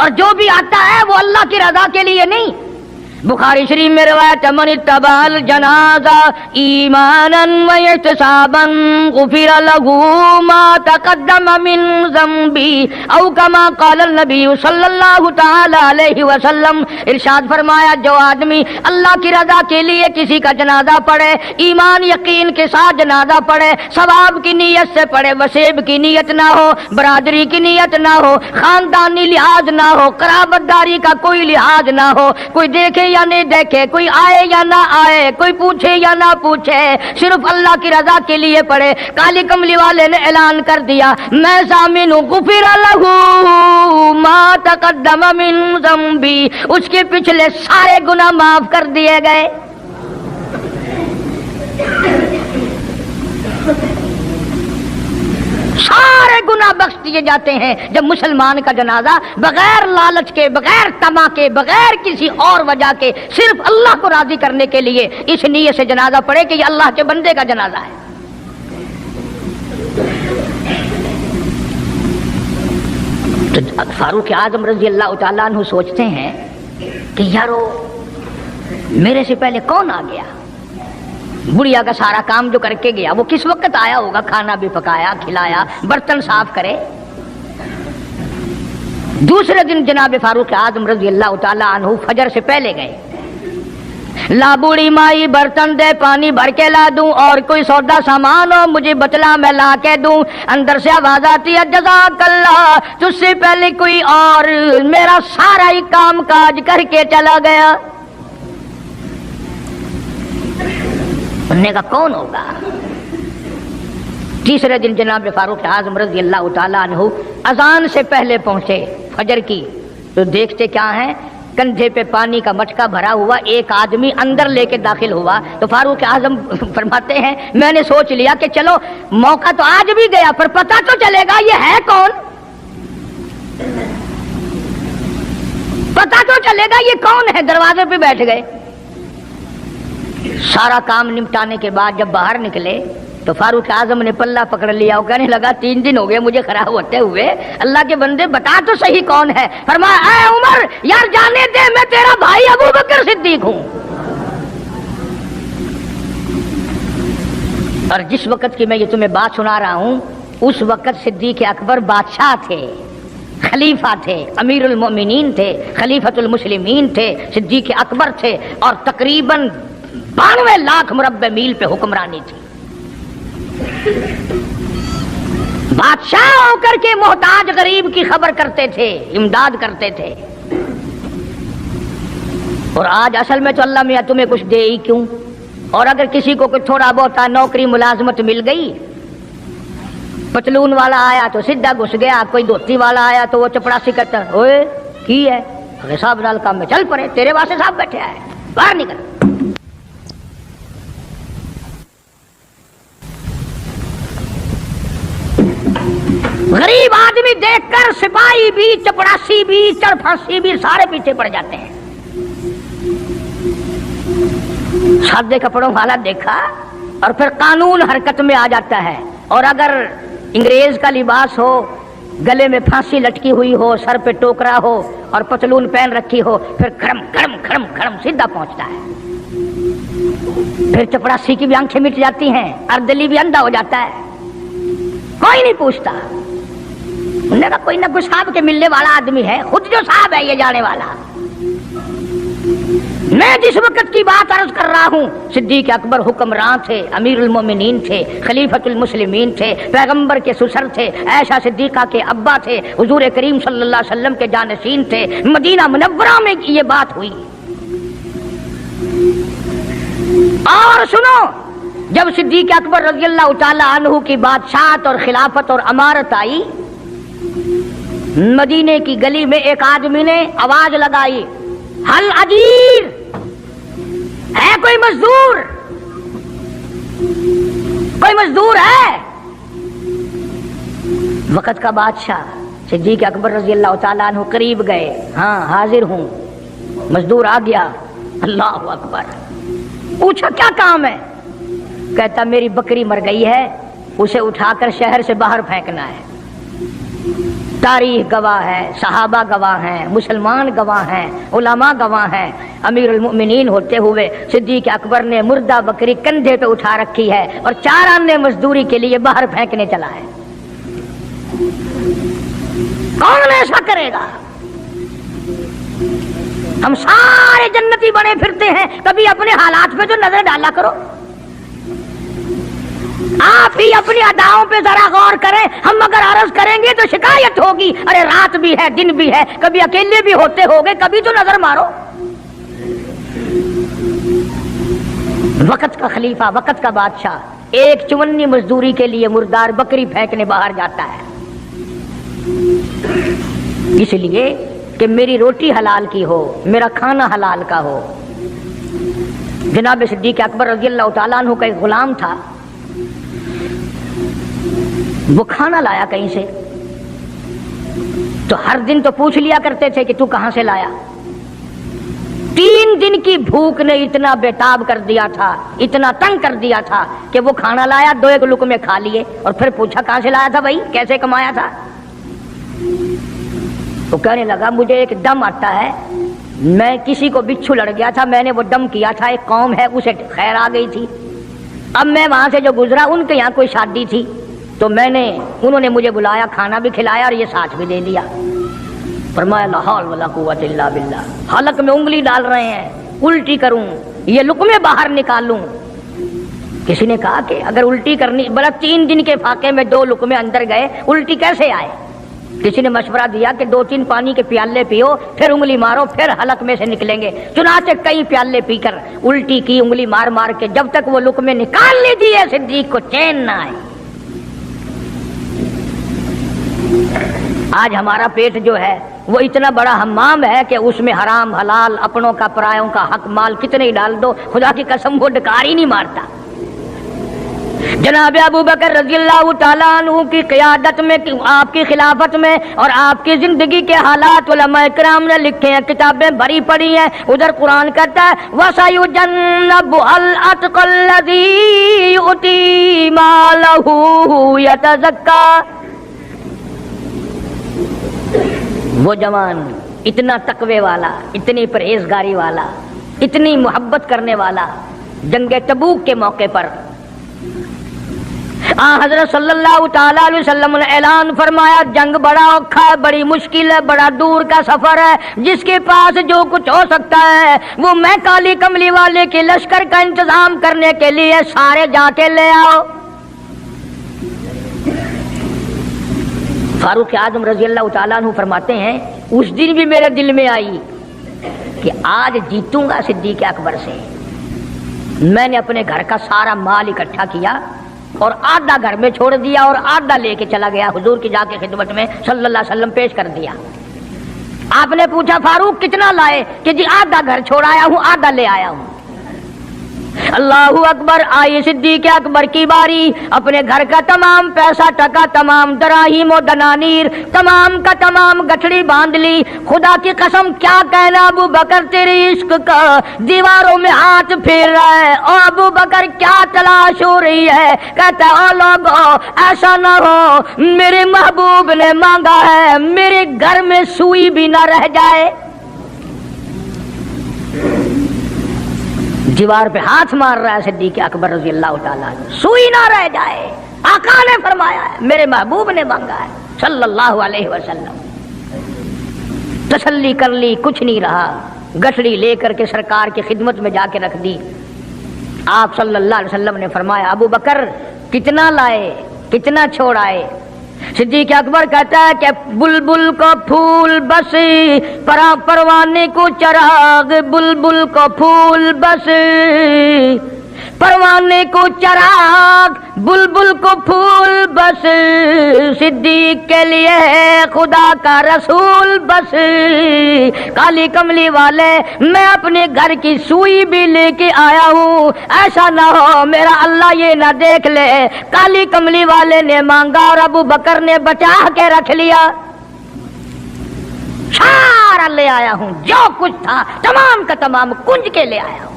اور جو بھی آتا ہے وہ اللہ کی رضا کے لیے نہیں. بخاری شریف میں روایت من اتبع الجنازہ ایمانا واحتسابا غفر له ما تقدم من ذنبی او کما قال النبی صلی اللہ تعالی علیہ وسلم. ارشاد فرمایا جو آدمی اللہ کی رضا کے لیے کسی کا جنازہ پڑھے, ایمان یقین کے ساتھ جنازہ پڑھے, ثواب کی نیت سے پڑھے, وسیب کی نیت نہ ہو, برادری کی نیت نہ ہو, خاندانی لحاظ نہ ہو, قرابت داری کا کوئی لحاظ نہ ہو, کوئی دیکھے یا نہیں دیکھے, کوئی آئے یا نہ آئے, کوئی پوچھے یا نہ پوچھے, صرف اللہ کی رضا کے لیے پڑھے. کالی کملی والے نے اعلان کر دیا میں ضامن ہوں, غفر لہ ما تقدم من ذنبی, اس کے پچھلے سارے گناہ معاف کر دیے گئے. سارے گناہ بخش دیے جاتے ہیں جب مسلمان کا جنازہ بغیر لالچ کے, بغیر طمع کے, بغیر کسی اور وجہ کے, صرف اللہ کو راضی کرنے کے لیے اس نیت سے جنازہ پڑھے کہ یہ اللہ کے بندے کا جنازہ ہے. تو فاروق اعظم رضی اللہ تعالیٰ عنہ سوچتے ہیں کہ یارو میرے سے پہلے کون آ گیا, بڑھیا کا سارا کام جو کر کے گیا وہ کس وقت آیا ہوگا, کھانا بھی پکایا, کھلایا, برتن صاف کرے. دوسرے دن جناب فاروق اعظم رضی اللہ تعالیٰ عنہ فجر سے پہلے گئے. لا بوڑھی مائی برتن دے, پانی بھر کے لا دوں, اور کوئی سودا سامان ہو مجھے بتلا میں لا کے دوں. اندر سے آواز آتی ہے جزاک اللہ, تجھ سے پہلے کوئی اور میرا سارا ہی کام کاج کر کے چلا گیا. انہوں نے کہا کون ہوگا؟ تیسرے دن جناب فاروق اعظم رضی اللہ تعالیٰ عنہ اذان سے پہلے پہنچے فجر کی, تو دیکھتے کیا ہیں, کندھے پہ پانی کا مٹکا بھرا ہوا ایک آدمی اندر لے کے داخل ہوا. تو فاروق اعظم فرماتے ہیں میں نے سوچ لیا کہ چلو موقع تو آج بھی گیا, پر پتہ تو چلے گا یہ ہے کون, پتہ تو چلے گا یہ کون ہے. دروازے پہ بیٹھ گئے. سارا کام نمٹانے کے بعد جب باہر نکلے تو فاروق اعظم نے پلہ پکڑ لیا اور کہنے لگا 3 دن ہو گئے مجھے خراب ہوتے ہوئے, اللہ کے بندے بتا تو صحیح کون ہے. فرمایا اے عمر یار جانے دے, میں تیرا بھائی ابو بکر صدیق ہوں. اور جس وقت کی میں یہ تمہیں بات سنا رہا ہوں اس وقت صدیق اکبر بادشاہ تھے, خلیفہ تھے, امیر المومنین تھے, خلیفۃ المسلمین تھے, صدیق اکبر تھے, اور تقریباً 92 لاکھ مربع میل پہ حکمرانی تھی. بادشاہ ہو کر کے محتاج غریب کی خبر کرتے تھے, امداد کرتے تھے. اور آج اصل میں تو اللہ میاں تمہیں کچھ دے ہی کیوں, اور اگر کسی کو کوئی تھوڑا بہت نوکری ملازمت مل گئی, پتلون والا آیا تو سیدھا گھس گیا, کوئی دھوتی والا آیا تو وہ چپڑاسی کرتا اوئے کی ہے صاحب نال کام میں چل پڑے, تیرے واسطے صاحب بیٹھے آئے, باہر نکل. غریب آدمی دیکھ کر سپاہی بھی, چپڑاسی بھی, چڑپھانسی بھی سارے پیچھے پڑ جاتے ہیں. سادے کپڑوں والا دیکھا اور پھر قانون حرکت میں آ جاتا ہے. اور اگر انگریز کا لباس ہو, گلے میں پھانسی لٹکی ہوئی ہو, سر پہ ٹوکرا ہو اور پتلون پہن رکھی ہو, پھر کھڑم کھڑم کھڑم کھڑم سیدھا پہنچتا ہے. پھر چپڑاسی کی بھی آنکھیں مٹ جاتی ہیں, اردلی بھی اندھا ہو جاتا ہے, کوئی نہیں پوچھتا. انہوں نے کہا کوئی نہ کوئی صاحب کے ملنے والا آدمی ہے, خود جو صاحب ہے یہ جانے والا. میں جس وقت کی بات عرض کر رہا ہوں صدیق اکبر حکمران تھے, امیر المومنین تھے, خلیفۃ المسلمین تھے, پیغمبر کے سسر تھے, عائشہ صدیقہ کے ابا تھے, حضور کریم صلی اللہ علیہ وسلم کے جانشین تھے. مدینہ منورہ میں یہ بات ہوئی. اور سنو, جب صدیق اکبر رضی اللہ تعالی عنہ کی بادشاہت اور خلافت اور امارت آئی, مدینے کی گلی میں ایک آدمی نے آواز لگائی, حل اجیر ہے کوئی مزدور, کوئی مزدور ہے. وقت کا بادشاہ صدیق اکبر رضی اللہ تعالیٰ عنہ قریب گئے, ہاں حاضر ہوں. مزدور آ گیا, اللہ اکبر. پوچھا کیا کام ہے؟ کہتا میری بکری مر گئی ہے, اسے اٹھا کر شہر سے باہر پھینکنا ہے. تاریخ گواہ ہے، صحابہ گواہ ہیں، مسلمان گواہ ہیں، علماء گواہ ہیں، امیر المؤمنین ہوتے ہوئے صدیق اکبر نے مردہ بکری کندھے پہ اٹھا رکھی ہے اور 4 آنے مزدوری کے لیے باہر پھینکنے چلا ہے۔ کون ایسا کرے گا؟ ہم سارے جنتی بنے پھرتے ہیں، کبھی اپنے حالات پہ جو نظر ڈالا کرو، آپ ہی اپنی اداؤں پہ ذرا غور کریں۔ ہم اگر عرض کریں گے تو شکایت ہوگی، ارے رات بھی ہے دن بھی ہے، کبھی اکیلے بھی ہوتے ہوگے، کبھی تو نظر مارو۔ وقت کا خلیفہ، وقت کا بادشاہ 1 چونی مزدوری کے لیے مردار بکری پھینکنے باہر جاتا ہے، اس لیے کہ میری روٹی حلال کی ہو، میرا کھانا حلال کا ہو۔ جناب صدیق اکبر رضی اللہ تعالیٰ عنہ کا ایک غلام تھا، وہ کھانا لایا کہیں سے، تو ہر دن تو پوچھ لیا کرتے تھے کہ تو کہاں سے لایا۔ 3 دن کی بھوک نے اتنا بےتاب کر دیا تھا، اتنا تنگ کر دیا تھا کہ وہ کھانا لایا، 2 لقمے کھا لیے اور پھر پوچھا کہاں سے لایا تھا بھائی، کیسے کمایا تھا؟ وہ کہنے لگا مجھے ایک دم آتا ہے، میں کسی کو بچھو لڑ گیا تھا، میں نے وہ دم کیا تھا، ایک قوم ہے اسے خیر آ گئی تھی، اب میں وہاں سے جو گزرا ان کے یہاں کوئی شادی تھی تو انہوں نے مجھے بلایا، کھانا بھی کھلایا اور یہ ساتھ بھی دے دیا۔ فرمایا لا حول ولا قوت الا باللہ، حلق میں انگلی ڈال رہے ہیں، الٹی کروں، یہ لقمے باہر نکالوں۔ کسی نے کہا کہ اگر الٹی کرنی، بلا 3 دن کے فاقے میں 2 لقمے اندر گئے، الٹی کیسے آئے؟ کسی نے مشورہ دیا کہ 2-3 پانی کے پیالے پیو، پھر انگلی مارو، پھر حلق میں سے نکلیں گے۔ چنانچہ کئی پیالے پی کر الٹی کی، انگلی مار مار کے، جب تک وہ لقمے نکال لی دیے صدیق کو چین نہ آئے۔ آج ہمارا پیٹ جو ہے وہ اتنا بڑا حمام ہے کہ اس میں حرام حلال، اپنوں کا پرایوں کا حق مال کتنے ہی ڈال دو، خدا کی قسم وہ ڈکار ہی نہیں مارتا۔ جناب ابو بکر رضی اللہ تعالیٰ عنہ کی قیادت میں، آپ کی خلافت میں اور آپ کی زندگی کے حالات علماء کرام نے لکھے ہیں، کتابیں بھری پڑی ہیں۔ ادھر قرآن کہتا ہے وَسَيُجَنَّبُهَا الْأَتْقَى الَّذِي يُؤْتِي مَالَهُ يَتَزَكَّىٰ۔ وہ جوان اتنا تقوی والا، اتنی پرہیزگاری والا، اتنی محبت کرنے والا، جنگ تبوک کے موقع پر حضرت صلی اللہ تعالیٰ علیہ وسلم نے اعلان فرمایا جنگ بڑا اوکھا ہے، بڑی مشکل ہے، بڑا دور کا سفر ہے، جس کے پاس جو کچھ ہو سکتا ہے وہ میں کالی کملی والے کے لشکر کا انتظام کرنے کے لیے سارے جا کے لے آؤ۔ فاروق اعظم رضی اللہ تعالیٰ عنہ فرماتے ہیں اس دن بھی میرے دل میں آئی کہ آج جیتوں گا صدیق اکبر سے۔ میں نے اپنے گھر کا سارا مال اکٹھا کیا اور آدھا گھر میں چھوڑ دیا اور آدھا لے کے چلا گیا، حضور کی جا کے خدمت میں صلی اللہ علیہ وسلم پیش کر دیا۔ آپ نے پوچھا فاروق کتنا لائے؟ کہ جی آدھا گھر چھوڑایا ہوں، آدھا لے آیا ہوں۔ اللہ اکبر، آئی صدیق اکبر کی باری، اپنے گھر کا تمام پیسہ ٹکا، تمام دراہیم و دنانیر، تمام کا تمام گٹھڑی باندھ لی۔ خدا کی قسم کیا کہنا ابو بکر تیری عشق کا، دیواروں میں ہاتھ پھیر رہا ہے، اور ابو بکر کیا تلاش ہو رہی ہے؟ کہتا ہے او لوگو ایسا نہ ہو میرے محبوب نے مانگا ہے میرے گھر میں سوئی بھی نہ رہ جائے۔ دیوار پہ ہاتھ مار رہا ہے صدیق اکبر رضی اللہ تعالیٰ عنہ، سوئی نہ رہ جائے۔ آقا نے فرمایا ہے، میرے محبوب نے مانگا ہے صلی اللہ علیہ وسلم۔ تسلی کر لی، کچھ نہیں رہا، گٹھڑی لے کر کے سرکار کی خدمت میں جا کے رکھ دی۔ آپ صلی اللہ علیہ وسلم نے فرمایا ابو بکر کتنا لائے، کتنا چھوڑ آئے؟ صدیق اکبر کہتا ہے کہ بلبل کو پھول بس پروانے کو چراغ، بلبل کو پھول بس پروانے کو چراغ، بلبل کو پھول بس صدیق کے لیے خدا کا رسول بس۔ کالی کملی والے میں اپنے گھر کی سوئی بھی لے کے آیا ہوں، ایسا نہ ہو میرا اللہ یہ نہ دیکھ لے کالی کملی والے نے مانگا اور ابو بکر نے بچا کے رکھ لیا۔ سارا لے آیا ہوں، جو کچھ تھا تمام کا تمام کنج کے لے آیا ہوں۔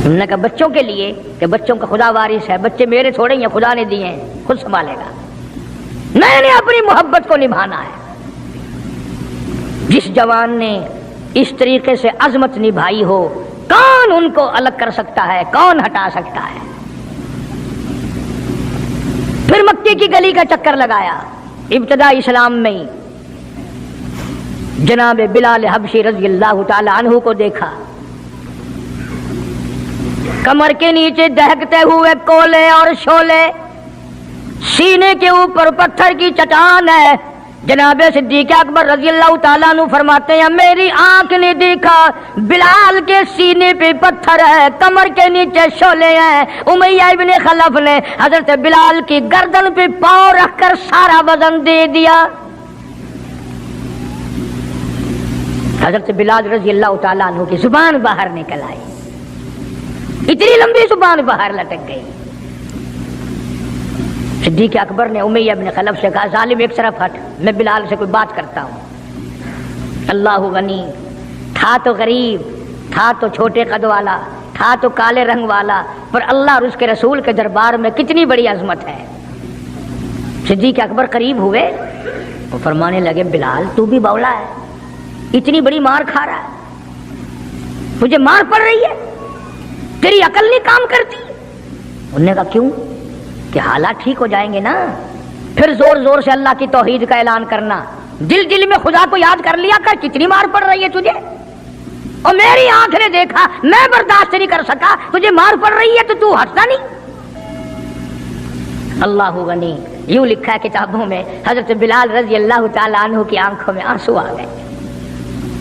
انہوں نے کہا بچوں کے لیے کہ بچوں کا خدا وارث ہے، بچے میرے تھوڑے ہیں، خدا نے دیے ہیں، خود سنبھالے گا، میں نے اپنی محبت کو نبھانا ہے۔ جس جوان نے اس طریقے سے عظمت نبھائی ہو، کون ان کو الگ کر سکتا ہے، کون ہٹا سکتا ہے؟ پھر مکے کی گلی کا چکر لگایا، ابتدا اسلام میں ہی جناب بلال حبشی رضی اللہ تعالی عنہ کو دیکھا، کمر کے نیچے دہکتے ہوئے کولے اور شولے، سینے کے اوپر پتھر کی چٹان ہے۔ جناب صدیق اکبر رضی اللہ تعالیٰ عنہ فرماتے ہیں میری آنکھ نے دیکھا بلال کے سینے پہ پتھر ہے، کمر کے نیچے شولے ہیں۔ امیہ ابن خلف نے حضرت بلال کی گردن پہ پاؤں رکھ کر سارا وزن دے دیا۔ حضرت بلال رضی اللہ تعالیٰ عنہ کی زبان باہر نکل آئی، اتنی لمبی زبان باہر لٹک گئی۔ صدیق اکبر نے امیہ بن خلف سے کہا ظالم ایک طرف ہٹ، میں بلال سے کوئی بات کرتا ہوں۔ اللہ غنی، تھا تو غریب، تھا تو چھوٹے قد والا، تھا تو کالے رنگ والا، پر اللہ اور اس کے رسول کے دربار میں کتنی بڑی عظمت ہے۔ صدیق اکبر قریب ہوئے، وہ فرمانے لگے بلال تو بھی بولا ہے، اتنی بڑی مار کھا رہا ہے، مجھے مار پڑ رہی ہے، تیری عقل نہیں کام کرتی؟ انہوں نے کہا کیوں؟ کہ حالات ٹھیک ہو جائیں گے نا، پھر زور زور سے اللہ کی توحید کا اعلان کرنا، دل دل میں خدا کو یاد کر لیا کر، کتنی مار پڑ رہی ہے تجھے، اور میری آنکھ نے دیکھا، میں برداشت نہیں کر سکا، تجھے مار پڑ رہی ہے تو ہٹتا نہیں۔ اللہ غنی، یوں لکھا ہے کتابوں میں حضرت بلال رضی اللہ تعالیٰ عنہ کی آنکھوں میں آنسو آ گئے،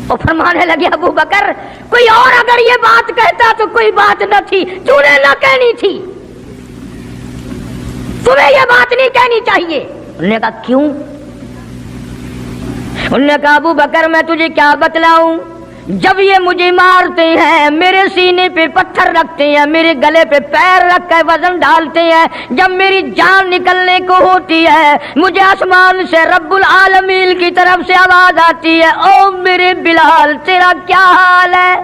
اور فرمانے لگے ابو بکر کوئی اور اگر یہ بات کہتا تو کوئی بات نہ تھی، تو نے نہ کہنی تھی، تمہیں یہ بات نہیں کہنی چاہیے۔ انہوں نے کہا کیوں؟ انہوں نے کہا ابو بکر میں تجھے کیا بتلاؤں، جب یہ مجھے مارتے ہیں میرے سینے پہ پتھر رکھتے ہیں، میرے گلے پہ پیر رکھ کر وزن ڈالتے ہیں، جب میری جان نکلنے کو ہوتی ہے مجھے آسمان سے رب العالمین کی طرف سے آواز آتی ہے او میرے بلال تیرا کیا حال ہے؟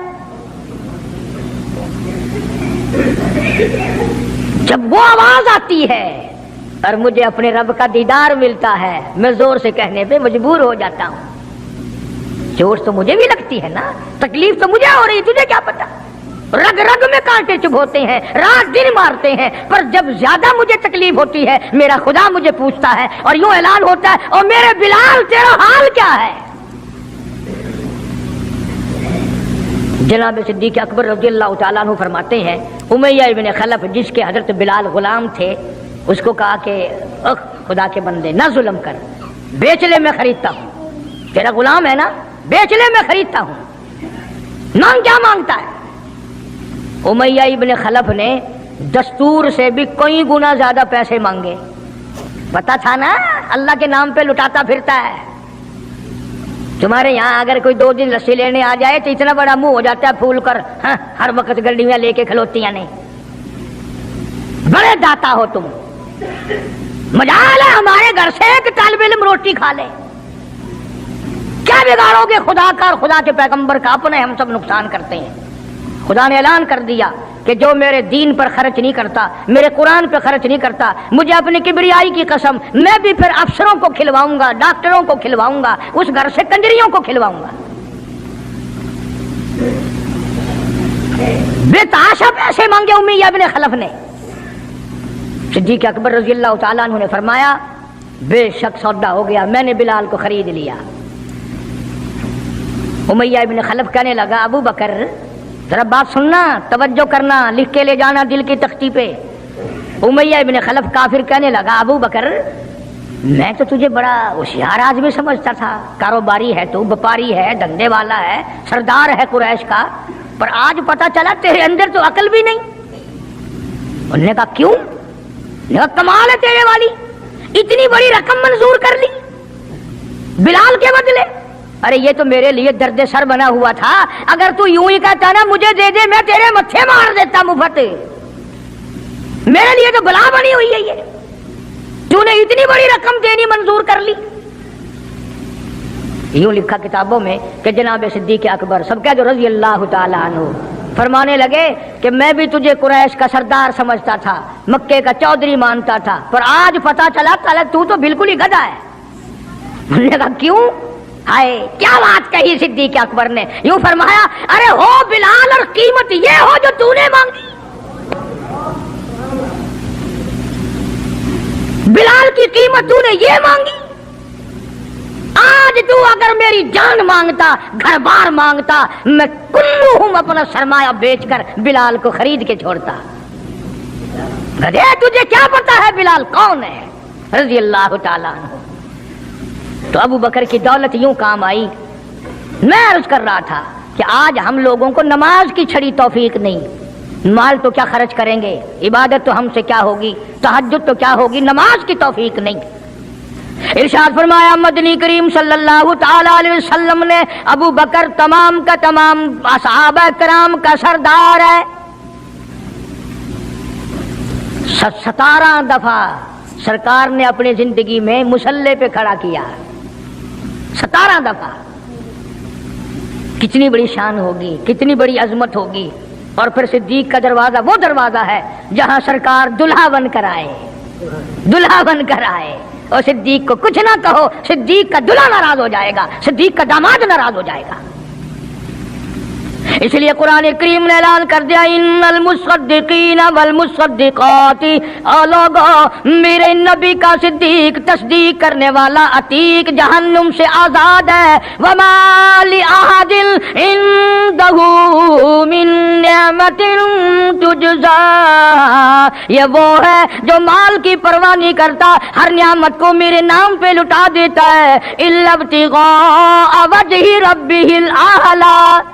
جب وہ آواز آتی ہے اور مجھے اپنے رب کا دیدار ملتا ہے، میں زور سے کہنے پہ مجبور ہو جاتا ہوں۔ چوٹ تو مجھے بھی لگتی ہے نا، تکلیف تو مجھے ہو رہی، تجھے کیا پتا؟ رگ رگ میں کانٹے چبھوتے ہیں، رات دن مارتے ہیں، پر جب زیادہ مجھے تکلیف ہوتی ہے میرا خدا مجھے پوچھتا ہے اور یوں اعلان ہوتا ہے اور میرے بلال تیرا حال کیا ہے؟ جناب صدیق اکبر رضی اللہ تعالیٰ عنہ فرماتے ہیں امیہ ابن خلف جس کے حضرت بلال غلام تھے، اس کو کہا کہ خدا کے بندے نہ ظلم کر، بیچ لے میں خریدتا ہوں، تیرا غلام ہے نا، بیچ لے میں خریدتا ہوں، مانگ کیا مانگتا ہے؟ امیہ ابن خلف نے دستور سے بھی کئی گنا زیادہ پیسے مانگے، پتا تھا نا اللہ کے نام پہ لٹاتا پھرتا ہے۔ تمہارے یہاں اگر کوئی 2 دن لسی لینے آ جائے تو اتنا بڑا منہ ہو جاتا ہے پھول کر، ہاں ہر وقت گڈیاں لے کے کھلوتیاں نہیں، بڑے داتا ہو تم، مجال ہے ہمارے گھر سے ایک طالب علم روٹی کھا لے، کیا بگاڑو گے خدا کا اور خدا کے پیغمبر کا؟ اپنے ہم سب نقصان کرتے ہیں۔ خدا نے اعلان کر دیا کہ جو میرے دین پر خرچ نہیں کرتا، میرے قرآن پہ خرچ نہیں کرتا، مجھے اپنی کبریائی کی قسم میں بھی پھر افسروں کو کھلواؤں گا، ڈاکٹروں کو کھلواؤں گا، اس گھر سے کنجریوں کو کھلواؤں گا۔ بے تحاشا پیسے مانگے امیہ ابن خلف نے۔ صدیق اکبر رضی اللہ تعالیٰ عنہ نے فرمایا بے شک سودا ہو گیا، میں نے بلال کو خرید لیا۔ امیہ ابن خلف کہنے لگا ابو بکر ذرا بات سننا، توجہ کرنا، لکھ کے لے جانا دل کی تختی پہ۔ امیہ ابن خلف کافر کہنے لگا ابو بکر میں تو تجھے بڑا ہوشیار آدمی سمجھتا تھا، کاروباری ہے تو، وپاری ہے، دھندے والا ہے، سردار ہے قریش کا، پر آج پتا چلا تیرے اندر تو عقل بھی نہیں۔ انہوں نے کہا کیوں؟ کمال ہے تیرے والی، اتنی بڑی رقم منظور کر لی بلال کے بدلے۔ ارے یہ تو میرے لیے درد سر بنا ہوا تھا، اگر تو یوں ہی کہتا نا مجھے دے دے میں تیرے متھے مار دیتا مفت، میرے لیے تو بلا بنی ہوئی ہے یہ، تو نے اتنی بڑی رقم دینی منظور کر لی۔ یوں لکھا کتابوں میں کہ جناب صدیق اکبر سب کہہ دو رضی اللہ تعالیٰ عنہ فرمانے لگے کہ میں بھی تجھے قریش کا سردار سمجھتا تھا، مکے کا چودھری مانتا تھا، پر آج پتا چلا تو تو بالکل ہی گدھا ہے۔ انہوں نے کہا کیوں؟ ہائے کیا بات کہی صدیق اکبر نے، یوں فرمایا ارے ہو بلال اور قیمت یہ ہو جو تو نے مانگی، بلال کی قیمت تو نے یہ مانگی، آج تو اگر میری جان مانگتا، گھر بار مانگتا، میں کلہم اپنا سرمایہ بیچ کر بلال کو خرید کے چھوڑتا۔ تجھے کیا پتا ہے بلال کون ہے؟ رضی اللہ تعالیٰ عنہ۔ تو ابو بکر کی دولت یوں کام آئی۔ میں عرض کر رہا تھا کہ آج ہم لوگوں کو نماز کی چھڑی توفیق نہیں، مال تو کیا خرچ کریں گے، عبادت تو ہم سے کیا ہوگی، تہجد تو کیا ہوگی، نماز کی توفیق نہیں۔ ارشاد فرمایا مدنی کریم صلی اللہ تعالی علیہ وسلم نے ابو بکر تمام کا تمام صحابہ کرام کا سردار ہے۔ 17 دفعہ سرکار نے اپنی زندگی میں مصلی پہ کھڑا کیا، 17 دفعہ۔ کتنی بڑی شان ہوگی، کتنی بڑی عظمت ہوگی۔ اور پھر صدیق کا دروازہ وہ دروازہ ہے جہاں سرکار دلہا بن کر آئے، دلہا بن کر آئے۔ اور صدیق کو کچھ نہ کہو، صدیق کا دلہا ناراض ہو جائے گا، صدیق کا داماد ناراض ہو جائے گا۔ اس لیے قرآن کریم نے اعلان کر دیا ان المصدقین والمصدقات، اور لوگو میرے نبی کا صدیق تصدیق کرنے والا عتیق جہنم سے آزاد ہے۔ وما لأحد عنده من نعمت تجزا، یہ وہ ہے جو مال کی پرواہ نہیں کرتا، ہر نعمت کو میرے نام پہ لٹا دیتا ہے۔ الا ابتغاء وجہ ربہ الاعلی،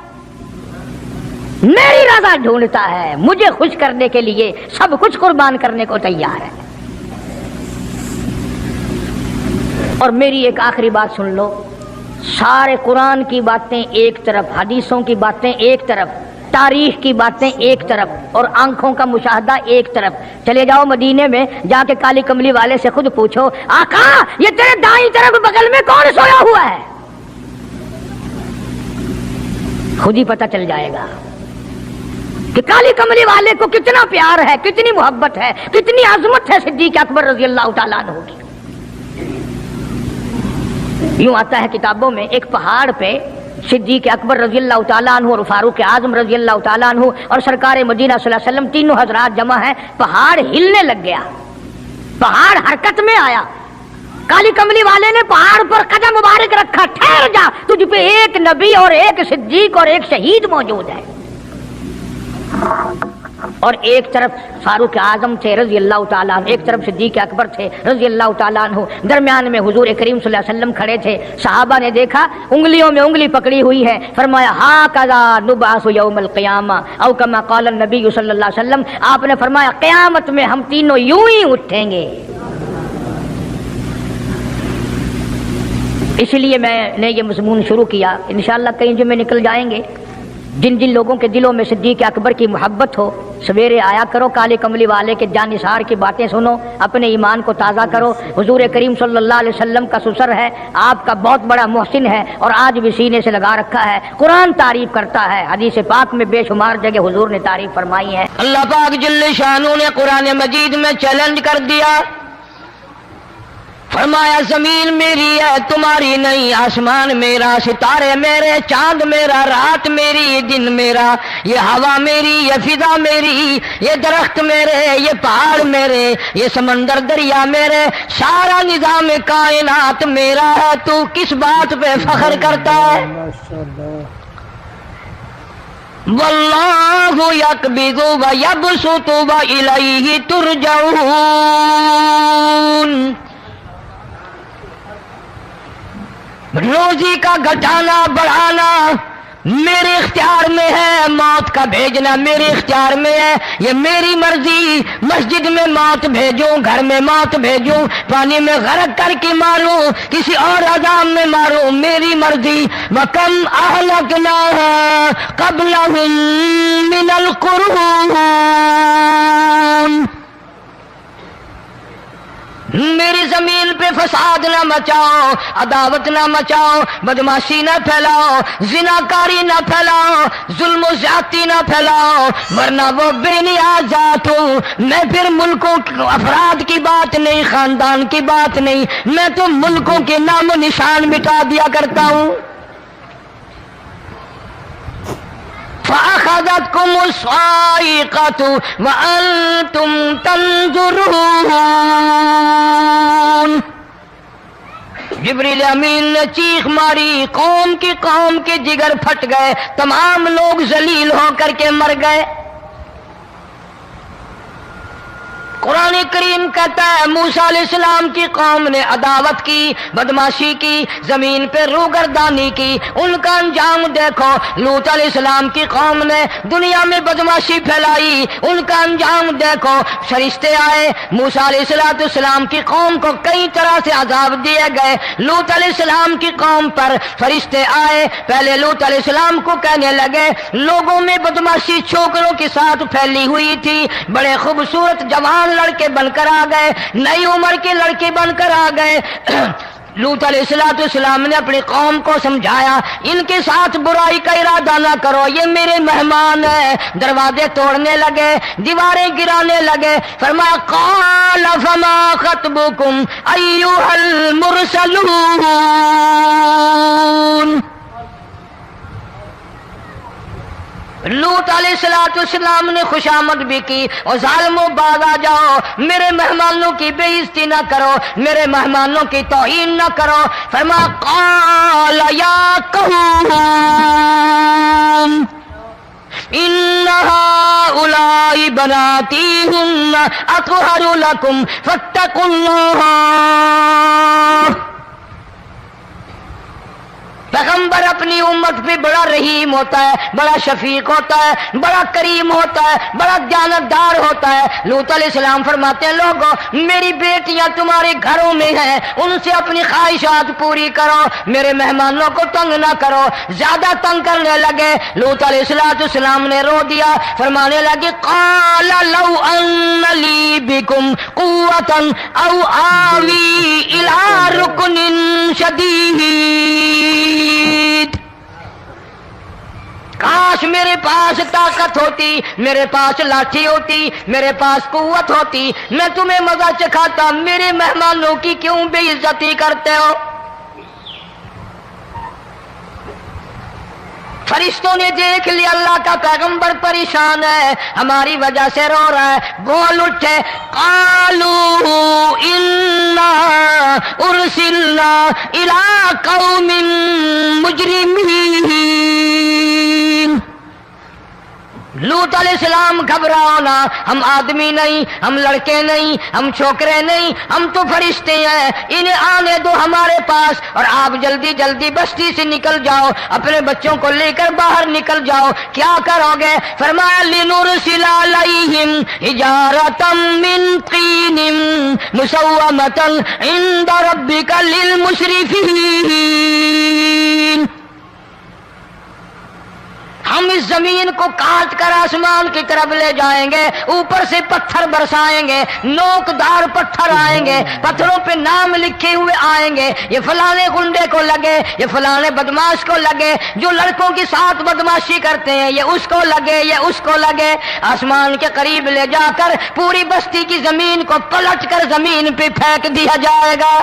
میری رضا ڈھونڈتا ہے، مجھے خوش کرنے کے لیے سب کچھ قربان کرنے کو تیار ہے۔ اور میری ایک آخری بات سن لو، سارے قرآن کی باتیں ایک طرف، حدیثوں کی باتیں ایک طرف، تاریخ کی باتیں ایک طرف اور آنکھوں کا مشاہدہ ایک طرف۔ چلے جاؤ مدینے میں، جا کے کالی کملی والے سے خود پوچھو آقا یہ تیرے دائیں طرف بغل میں کون سویا ہوا ہے، خود ہی پتہ چل جائے گا کہ کالی کملی والے کو کتنا پیار ہے، کتنی محبت ہے، کتنی عظمت ہے صدیق اکبر رضی اللہ تعالیٰ عنہ کی۔ یوں آتا ہے کتابوں میں، ایک پہاڑ پہ صدیق اکبر رضی اللہ تعالیٰ عنہ اور فاروق اعظم رضی اللہ تعالیٰ عنہ اور سرکار مدینہ صلی اللہ علیہ وسلم تینوں حضرات جمع ہیں، پہاڑ ہلنے لگ گیا، پہاڑ حرکت میں آیا۔ کالی کملی والے نے پہاڑ پر قدم مبارک رکھا، ٹھہر جا، تجھ پہ ایک نبی اور ایک صدیق اور ایک شہید موجود ہے۔ اور ایک طرف فاروق اعظم تھے رضی اللہ تعالیٰ عنہ، ایک طرف صدیق اکبر تھے رضی اللہ تعالیٰ عنہ، درمیان میں حضور کریم صلی اللہ علیہ وسلم کھڑے تھے۔ صحابہ نے دیکھا انگلیوں میں انگلی پکڑی ہوئی ہے، فرمایا ہاکذا نبعث یوم القیامہ او کما قال النبی صلی اللہ علیہ وسلم، آپ نے فرمایا قیامت میں ہم تینوں یوں ہی اٹھیں گے۔ اس لیے میں نے یہ مضمون شروع کیا، انشاءاللہ کئی جمعے نکل جائیں گے۔ جن جن لوگوں کے دلوں میں صدیق اکبر کی محبت ہو، سویرے آیا کرو، کالے کملی والے کے جانثار کی باتیں سنو، اپنے ایمان کو تازہ کرو۔ حضور کریم صلی اللہ علیہ وسلم کا سسر ہے، آپ کا بہت بڑا محسن ہے اور آج بھی سینے سے لگا رکھا ہے، قرآن تعریف کرتا ہے، حدیث پاک میں بے شمار جگہ حضور نے تعریف فرمائی ہے۔ اللہ پاک جل شانہ نے قرآن مجید میں چیلنج کر دیا، فرمایا زمین میری ہے تمہاری نہیں، آسمان میرا، ستارے میرے، چاند میرا، رات میری، دن میرا، یہ ہوا میری، یہ فضا میری، یہ درخت میرے، یہ پہاڑ میرے، یہ سمندر دریا میرے، سارا نظام کائنات میرا ہے، تو کس بات پہ فخر کرتا ہے؟ واللہ یقبض ویبسط والیہ ترجعون، روزی کا گھٹانا بڑھانا میرے اختیار میں ہے، موت کا بھیجنا میرے اختیار میں ہے، یہ میری مرضی، مسجد میں موت بھیجوں، گھر میں موت بھیجوں، پانی میں غرق کر کے ماروں، کسی اور عذاب میں ماروں، میری مرضی۔ وَكَمْ أَهْلَكْنَا قَبْلَهُمْ مِنَ الْقُرُونِ، میری زمین پہ فساد نہ مچاؤ، عداوت نہ مچاؤ، بدماشی نہ پھیلاؤ، زناکاری نہ پھیلاؤ، ظلم و زیادتی نہ پھیلاؤ، ورنہ وہ بے نیاز ذات ہوں۔ میں پھر ملکوں افراد کی بات نہیں، خاندان کی بات نہیں، میں تو ملکوں کے نام و نشان مٹا دیا کرتا ہوں۔ فَأَخَذَتْكُمُ الصَّاعِقَةُ وَأَنْتُمْ تَنْظُرُونَ۔ جبریل امین نے چیخ ماری، قوم کے جگر پھٹ گئے، تمام لوگ ذلیل ہو کر کے مر گئے۔ قرآن کریم کہتا ہے موسیٰ علیہ السلام کی قوم نے عداوت کی، بدماشی کی، زمین پہ روگردانی کی، ان کا انجام دیکھو۔ لوط علیہ السلام کی قوم نے دنیا میں بدماشی پھیلائی، ان کا انجام دیکھو۔ فرشتے آئے، موسیٰ علیہ السلام کی قوم کو کئی طرح سے عذاب دیے گئے۔ لوط علیہ السلام کی قوم پر فرشتے آئے، پہلے لوط علیہ السلام کو کہنے لگے، لوگوں میں بدماشی چھوکروں کے ساتھ پھیلی ہوئی تھی، بڑے خوبصورت جوان لڑکے بن کر آ گئے، نئی عمر کے لڑکے بن کر آ گئے۔ لوط علیہ السلام نے اپنی قوم کو سمجھایا، ان کے ساتھ برائی کا ارادہ نہ کرو، یہ میرے مہمان ہیں۔ دروازے توڑنے لگے، دیواریں گرانے لگے، فرمایا قال فما خطبکم ایھا المرسلون۔ لوط علیہ السلام نے خوشامد بھی کی، اور ظالموں باز آ جاؤ، میرے مہمانوں کی بے عزتی نہ کرو، میرے مہمانوں کی توہین نہ کرو۔ فرمایا قال یا قوم ان هؤلاء بناتی هن اطہر لکم فاتقوا اللہ۔ پیغمبر اپنی امت پہ بڑا رحیم ہوتا ہے، بڑا شفیق ہوتا ہے، بڑا کریم ہوتا ہے، بڑا دیانتدار ہوتا ہے۔ لوط علیہ السلام فرماتے ہیں لوگوں، میری بیٹیاں تمہارے گھروں میں ہیں، ان سے اپنی خواہشات پوری کرو، میرے مہمانوں کو تنگ نہ کرو۔ زیادہ تنگ کرنے لگے، لوط علیہ السلام نے رو دیا، فرمانے لگے قال لو ان لی بکم قوة او آوی الی رکن شدید۔ کاش میرے پاس طاقت ہوتی، میرے پاس لاٹھی ہوتی، میرے پاس قوت ہوتی، میں تمہیں مزہ چکھاتا۔ میرے مہمانوں کی کیوں بے عزتی کرتے ہو؟ فرشتوں نے دیکھ لیا اللہ کا پیغمبر پریشان ہے، ہماری وجہ سے رو رہا ہے، بول اٹھے قالوا انا ارسلنا الی قوم مجرمین۔ لوط علیہ السلام گھبراؤ نہ، ہم آدمی نہیں، ہم لڑکے نہیں، ہم چھوکرے نہیں، ہم تو فرشتے ہیں، انہیں آنے دو ہمارے پاس، اور آپ جلدی جلدی بستی سے نکل جاؤ، اپنے بچوں کو لے کر باہر نکل جاؤ۔ کیا کرو گے؟ فرمایا لنرسل علیہم حجارۃ من طین مسومۃ عند ربک للمسرفین۔ ہم اس زمین کو کاٹ کر آسمان کی طرف لے جائیں گے، اوپر سے پتھر برسائیں گے، نوکدار پتھر آئیں گے، پتھروں پہ نام لکھے ہوئے آئیں گے، یہ فلانے گنڈے کو لگے، یہ فلانے بدماش کو لگے، جو لڑکوں کے ساتھ بدماشی کرتے ہیں یہ اس کو لگے، یہ اس کو لگے۔ آسمان کے قریب لے جا کر پوری بستی کی زمین کو پلٹ کر زمین پہ پھینک دیا جائے گا۔